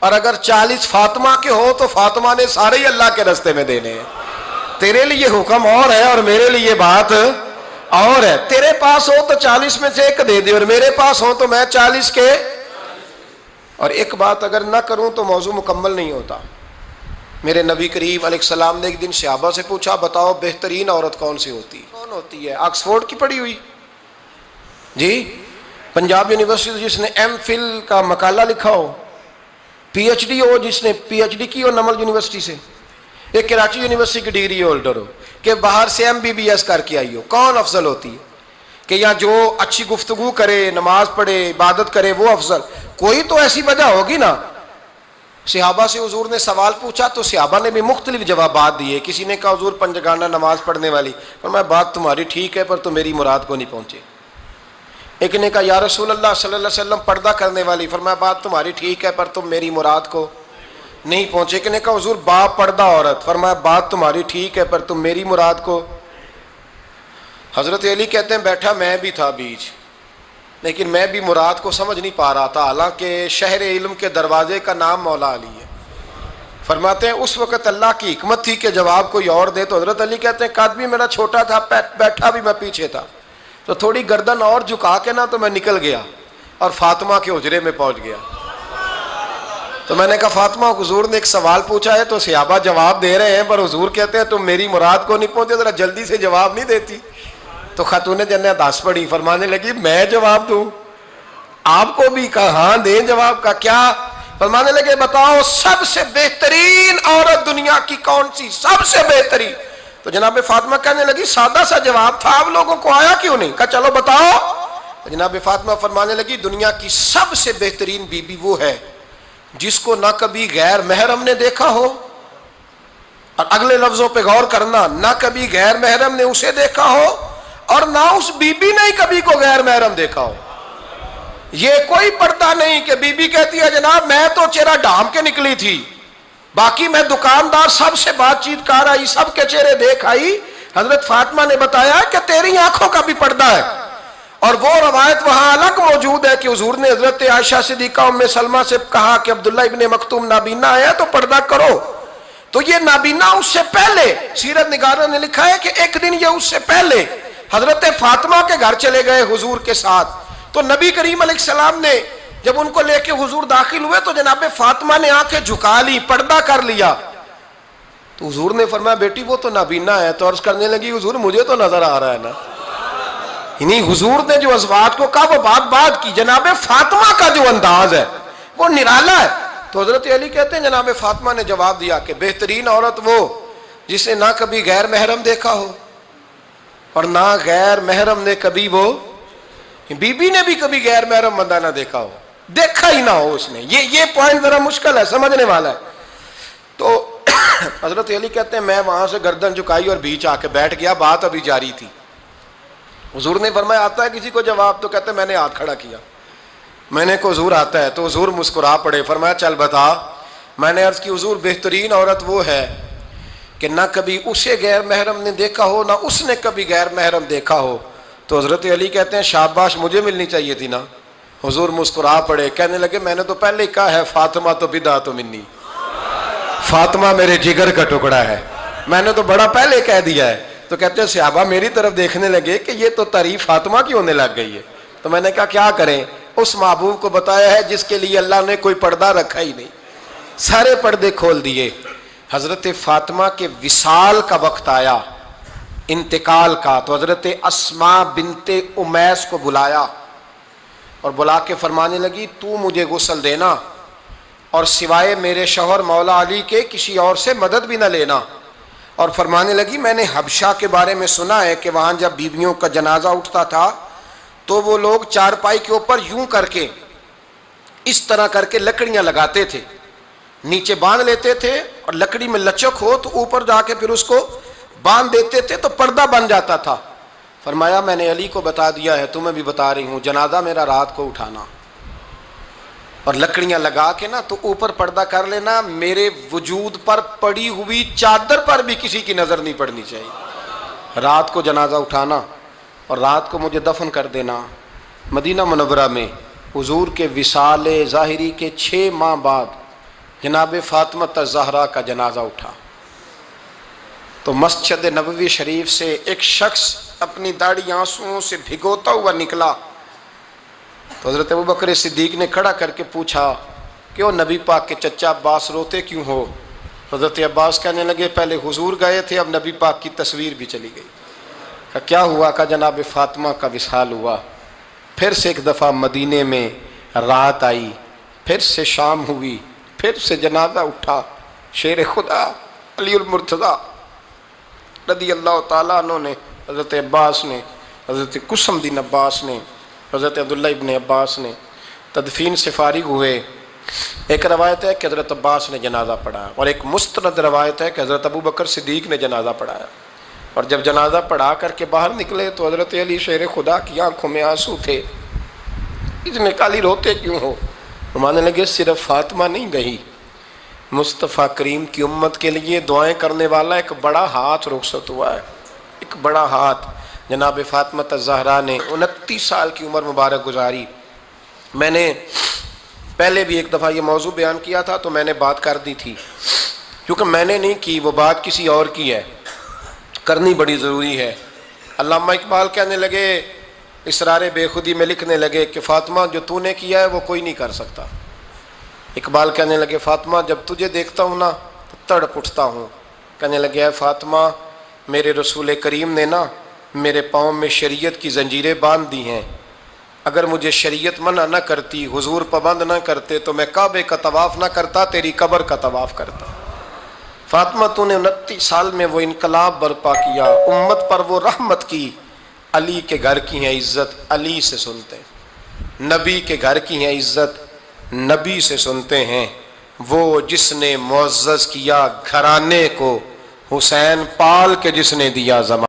S1: اور اگر 40 فاطمہ کے ہو تو فاطمہ نے سارے ہی اللہ کے رستے میں دینے ہیں۔ تیرے لیے حکم اور ہے اور میرے لیے بات اور ہے، تیرے پاس ہو تو 40 میں سے ایک دے دے، اور میرے پاس ہو تو میں 40 کے۔ اور ایک بات اگر نہ کروں تو موضوع مکمل نہیں ہوتا۔ میرے نبی کریم علیہ السلام نے ایک دن صحابہ سے پوچھا بتاؤ بہترین عورت کون سی ہوتی ہے؟ کون ہوتی ہے؟ آکسفورڈ کی پڑھی ہوئی جی، پنجاب یونیورسٹی جس نے ایم فل کا مقالہ لکھا ہو، پی ایچ ڈی ہو جس نے پی ایچ ڈی کی ہو نمل یونیورسٹی سے، ایک کراچی یونیورسٹی کی ڈگری ہولڈر ہو، کہ باہر سے ایم بی بی ایس کر کے آئی ہو، کون افضل ہوتی ہے؟ کہ یا جو اچھی گفتگو کرے، نماز پڑھے، عبادت کرے وہ افضل؟ کوئی تو ایسی وجہ ہوگی نا۔ صحابہ سے حضور نے سوال پوچھا تو صحابہ نے بھی مختلف جوابات دیے۔ کسی نے کہا حضور پنجگانہ نماز پڑھنے والی، فرمایا بات تمہاری ٹھیک ہے پر تم میری مراد کو نہیں پہنچے۔ ایک نے کہا یا رسول اللہ صلی اللہ علیہ وسلم پردہ کرنے والی، فرمایا بات تمہاری ٹھیک ہے پر تم میری مراد کو نہیں پہنچے۔ ایک نے کہا حضور با پردہ عورت، فرمایا بات تمہاری ٹھیک ہے پر تم میری مراد کو۔ حضرت علی کہتے ہیں بیٹھا میں بھی تھا بیچ، لیکن میں بھی مراد کو سمجھ نہیں پا رہا تھا، حالانکہ شہر علم کے دروازے کا نام مولا علی ہے۔ فرماتے ہیں اس وقت اللہ کی حکمت تھی کہ جواب کوئی اور دے، تو حضرت علی کہتے ہیں قد بھی میرا چھوٹا تھا، بیٹھا بھی میں پیچھے تھا، تو تھوڑی گردن اور جھکا کے نا تو میں نکل گیا اور فاطمہ کے حجرے میں پہنچ گیا۔ تو میں نے کہا فاطمہ حضور نے ایک سوال پوچھا ہے تو صحابہ جواب دے رہے ہیں، پر حضور کہتے ہیں تم میری مراد کو نہیں پہنچے، ذرا جلدی سے جواب نہیں دیتی؟ تو خاتون جنت ہنس پڑی، فرمانے لگی میں جواب دوں؟ آپ کو بھی کہا ہاں دیں جواب کا کیا؟ فرمانے لگے بتاؤ سب سے بہترین عورت دنیا کی کون سی، سب سے بہترین؟ تو جناب فاطمہ کہنے لگی سادہ سا جواب تھا، آپ لوگوں کو آیا کیوں نہیں؟ کہا چلو بتاؤ۔ جناب فاطمہ فرمانے لگی دنیا کی سب سے بہترین بیوی وہ ہے جس کو نہ کبھی غیر محرم نے دیکھا ہو، اور اگلے لفظوں پہ غور کرنا، نہ کبھی غیر محرم نے اسے دیکھا ہو اور نہ اس بی بی نے کبھی کو غیر محرم دیکھا ہو۔ یہ کوئی پڑتا نہیں کہ بی بی کہتی ہے جناب میں تو چہرہ ڈھانپ کے نکلی تھی، باقی میں دکاندار سب سے بات چیت کر آئی، سب کے چہرے دیکھ آئی۔ حضرت فاطمہ نے بتایا کہ تیری آنکھوں کا بھی پردہ ہے، اور وہ روایت وہاں الگ موجود ہے کہ حضور نے حضرت عائشہ صدیقہ ام سلمہ سے کہا کہ عبداللہ ابن مکتوم نابینا ہے تو پردہ کرو، تو یہ نابینا اس سے پہلے، سیرت نگاروں نے لکھا ہے کہ ایک دن یہ اس سے پہلے حضرت فاطمہ کے گھر چلے گئے حضور کے ساتھ، تو نبی کریم علیہ السلام نے جب ان کو لے کے حضور داخل ہوئے تو جناب فاطمہ نے آنکھیں جھکا لی، پردہ کر لیا، تو حضور نے فرمایا بیٹی وہ تو نابینا ہے، تو عرض کرنے لگی حضور مجھے تو نظر آ رہا ہے نا۔ یعنی حضور نے جو ازواج کو کہا وہ بات کی، جناب فاطمہ کا جو انداز ہے وہ نرالا ہے۔ تو حضرت علی کہتے ہیں جناب فاطمہ نے جواب دیا کہ بہترین عورت وہ جسے نہ کبھی غیر محرم دیکھا ہو اور نہ غیر محرم نے کبھی، وہ بی بی نے بھی کبھی غیر محرم بندہ نہ دیکھا ہو، دیکھا ہی نہ ہو اس نے۔ یہ پوائنٹ ذرا مشکل ہے، سمجھنے والا ہے۔ تو حضرت علی کہتے ہیں میں وہاں سے گردن جھکائی اور بیچ آ کے بیٹھ گیا، بات ابھی جاری تھی۔ حضور نے فرمایا آتا ہے کسی کو جواب؟ تو کہتے ہیں میں نے ہاتھ کھڑا کیا، میں نے کو حضور آتا ہے، تو حضور مسکرا پڑے، فرمایا چل بتا۔ میں نے عرض کی حضور بہترین عورت وہ ہے کہ نہ کبھی اسے غیر محرم نے دیکھا ہو نہ اس نے کبھی غیر محرم دیکھا ہو۔ تو حضرت علی کہتے ہیں شاباش مجھے ملنی چاہیے تھی نا۔ حضور مسکرا پڑے، کہنے لگے میں نے تو پہلے ہی کہا ہے فاطمہ تو بدعت منی، فاطمہ میرے جگر کا ٹکڑا ہے، میں نے تو بڑا پہلے کہہ دیا ہے۔ تو کہتے ہیں صحابہ میری طرف دیکھنے لگے کہ یہ تو تعریف فاطمہ کی ہونے لگ گئی ہے۔ تو میں نے کہا کیا کریں، اس محبوب کو بتایا ہے جس کے لیے اللہ نے کوئی پردہ رکھا ہی نہیں، سارے پردے کھول دیے۔ حضرت فاطمہ کے وصال کا وقت آیا، انتقال کا، تو حضرت اسماء بنت امیس کو بلایا اور بلا کے فرمانے لگی تو مجھے غسل دینا اور سوائے میرے شوہر مولا علی کے کسی اور سے مدد بھی نہ لینا۔ اور فرمانے لگی میں نے حبشہ کے بارے میں سنا ہے کہ وہاں جب بیویوں کا جنازہ اٹھتا تھا تو وہ لوگ چارپائی کے اوپر یوں کر کے اس طرح کر کے لکڑیاں لگاتے تھے، نیچے باندھ لیتے تھے اور لکڑی میں لچک ہو تو اوپر جا کے پھر اس کو باندھ دیتے تھے تو پردہ بن جاتا تھا۔ فرمایا میں نے علی کو بتا دیا ہے، تمہیں بھی بتا رہی ہوں، جنازہ میرا رات کو اٹھانا اور لکڑیاں لگا کے نا تو اوپر پردہ کر لینا، میرے وجود پر پڑی ہوئی چادر پر بھی کسی کی نظر نہیں پڑنی چاہیے۔ رات کو جنازہ اٹھانا اور رات کو مجھے دفن کر دینا۔ مدینہ منورہ میں حضور کے وصال ظاہری کے 6 ماہ بعد جناب فاطمہ الزہرا کا جنازہ اٹھا، تو مسجد نبوی شریف سے ایک شخص اپنی داڑھی آنسوؤں سے بھگوتا ہوا نکلا، تو حضرت ابوبکر صدیق نے کھڑا کر کے پوچھا کہ وہ نبی پاک کے چچا عباس روتے کیوں ہو؟ حضرت عباس کہنے لگے پہلے حضور گئے تھے، اب نبی پاک کی تصویر بھی چلی گئی۔ کہ کیا ہوا؟ کہ جناب فاطمہ کا وصال ہوا، پھر سے ایک دفعہ مدینے میں رات آئی، پھر سے شام ہوئی، پھر سے جنازہ اٹھا۔ شیر خدا علی المرتضیٰ رضی اللہ تعالیٰ عنہ نے، حضرت عباس نے، حضرت قسم دین عباس نے، حضرت عبداللہ ابن عباس نے تدفین سے فارغ ہوئے۔ ایک روایت ہے کہ حضرت عباس نے جنازہ پڑھایا اور ایک مستند روایت ہے کہ حضرت ابوبکر صدیق نے جنازہ پڑھایا، اور جب جنازہ پڑھا کر کے باہر نکلے تو حضرت علی شیر خدا کی آنکھوں میں آنسو تھے۔ اتنے کالی روتے کیوں ہو؟ فرمانے لگے صرف فاطمہ نہیں گئی، مصطفیٰ کریم کی امت کے لیے دعائیں کرنے والا ایک بڑا ہاتھ رخصت ہوا ہے، ایک بڑا ہاتھ۔ جناب فاطمہ الزہرا نے 29 سال کی عمر مبارک گزاری. میں نے پہلے بھی ایک دفعہ یہ موضوع بیان کیا تھا تو میں نے بات کر دی تھی، کیونکہ میں نے نہیں کی، وہ بات کسی اور کی ہے، کرنی بڑی ضروری ہے. علامہ اقبال کہنے لگے، اسرار بے خودی میں لکھنے لگے کہ فاطمہ جو تو نے کیا ہے وہ کوئی نہیں کر سکتا. اقبال کہنے لگے فاطمہ جب تجھے دیکھتا ہوں نا تو تڑپ اٹھتا ہوں. کہنے لگے اے فاطمہ میرے رسول کریم نے نا میرے پاؤں میں شریعت کی زنجیریں باندھ دی ہیں، اگر مجھے شریعت منع نہ کرتی، حضور پابند نہ کرتے تو میں کعبے کا طواف نہ کرتا، تیری قبر کا طواف کرتا. فاطمہ تو نے 29 سال میں وہ انقلاب برپا کیا، امت پر وہ رحمت کی. علی کے گھر کی ہیں عزت، علی سے سنتے ہیں. نبی کے گھر کی ہیں عزت، نبی سے سنتے ہیں. وہ جس نے معزز کیا گھرانے کو، حسین پال کے جس نے دیا زمانہ.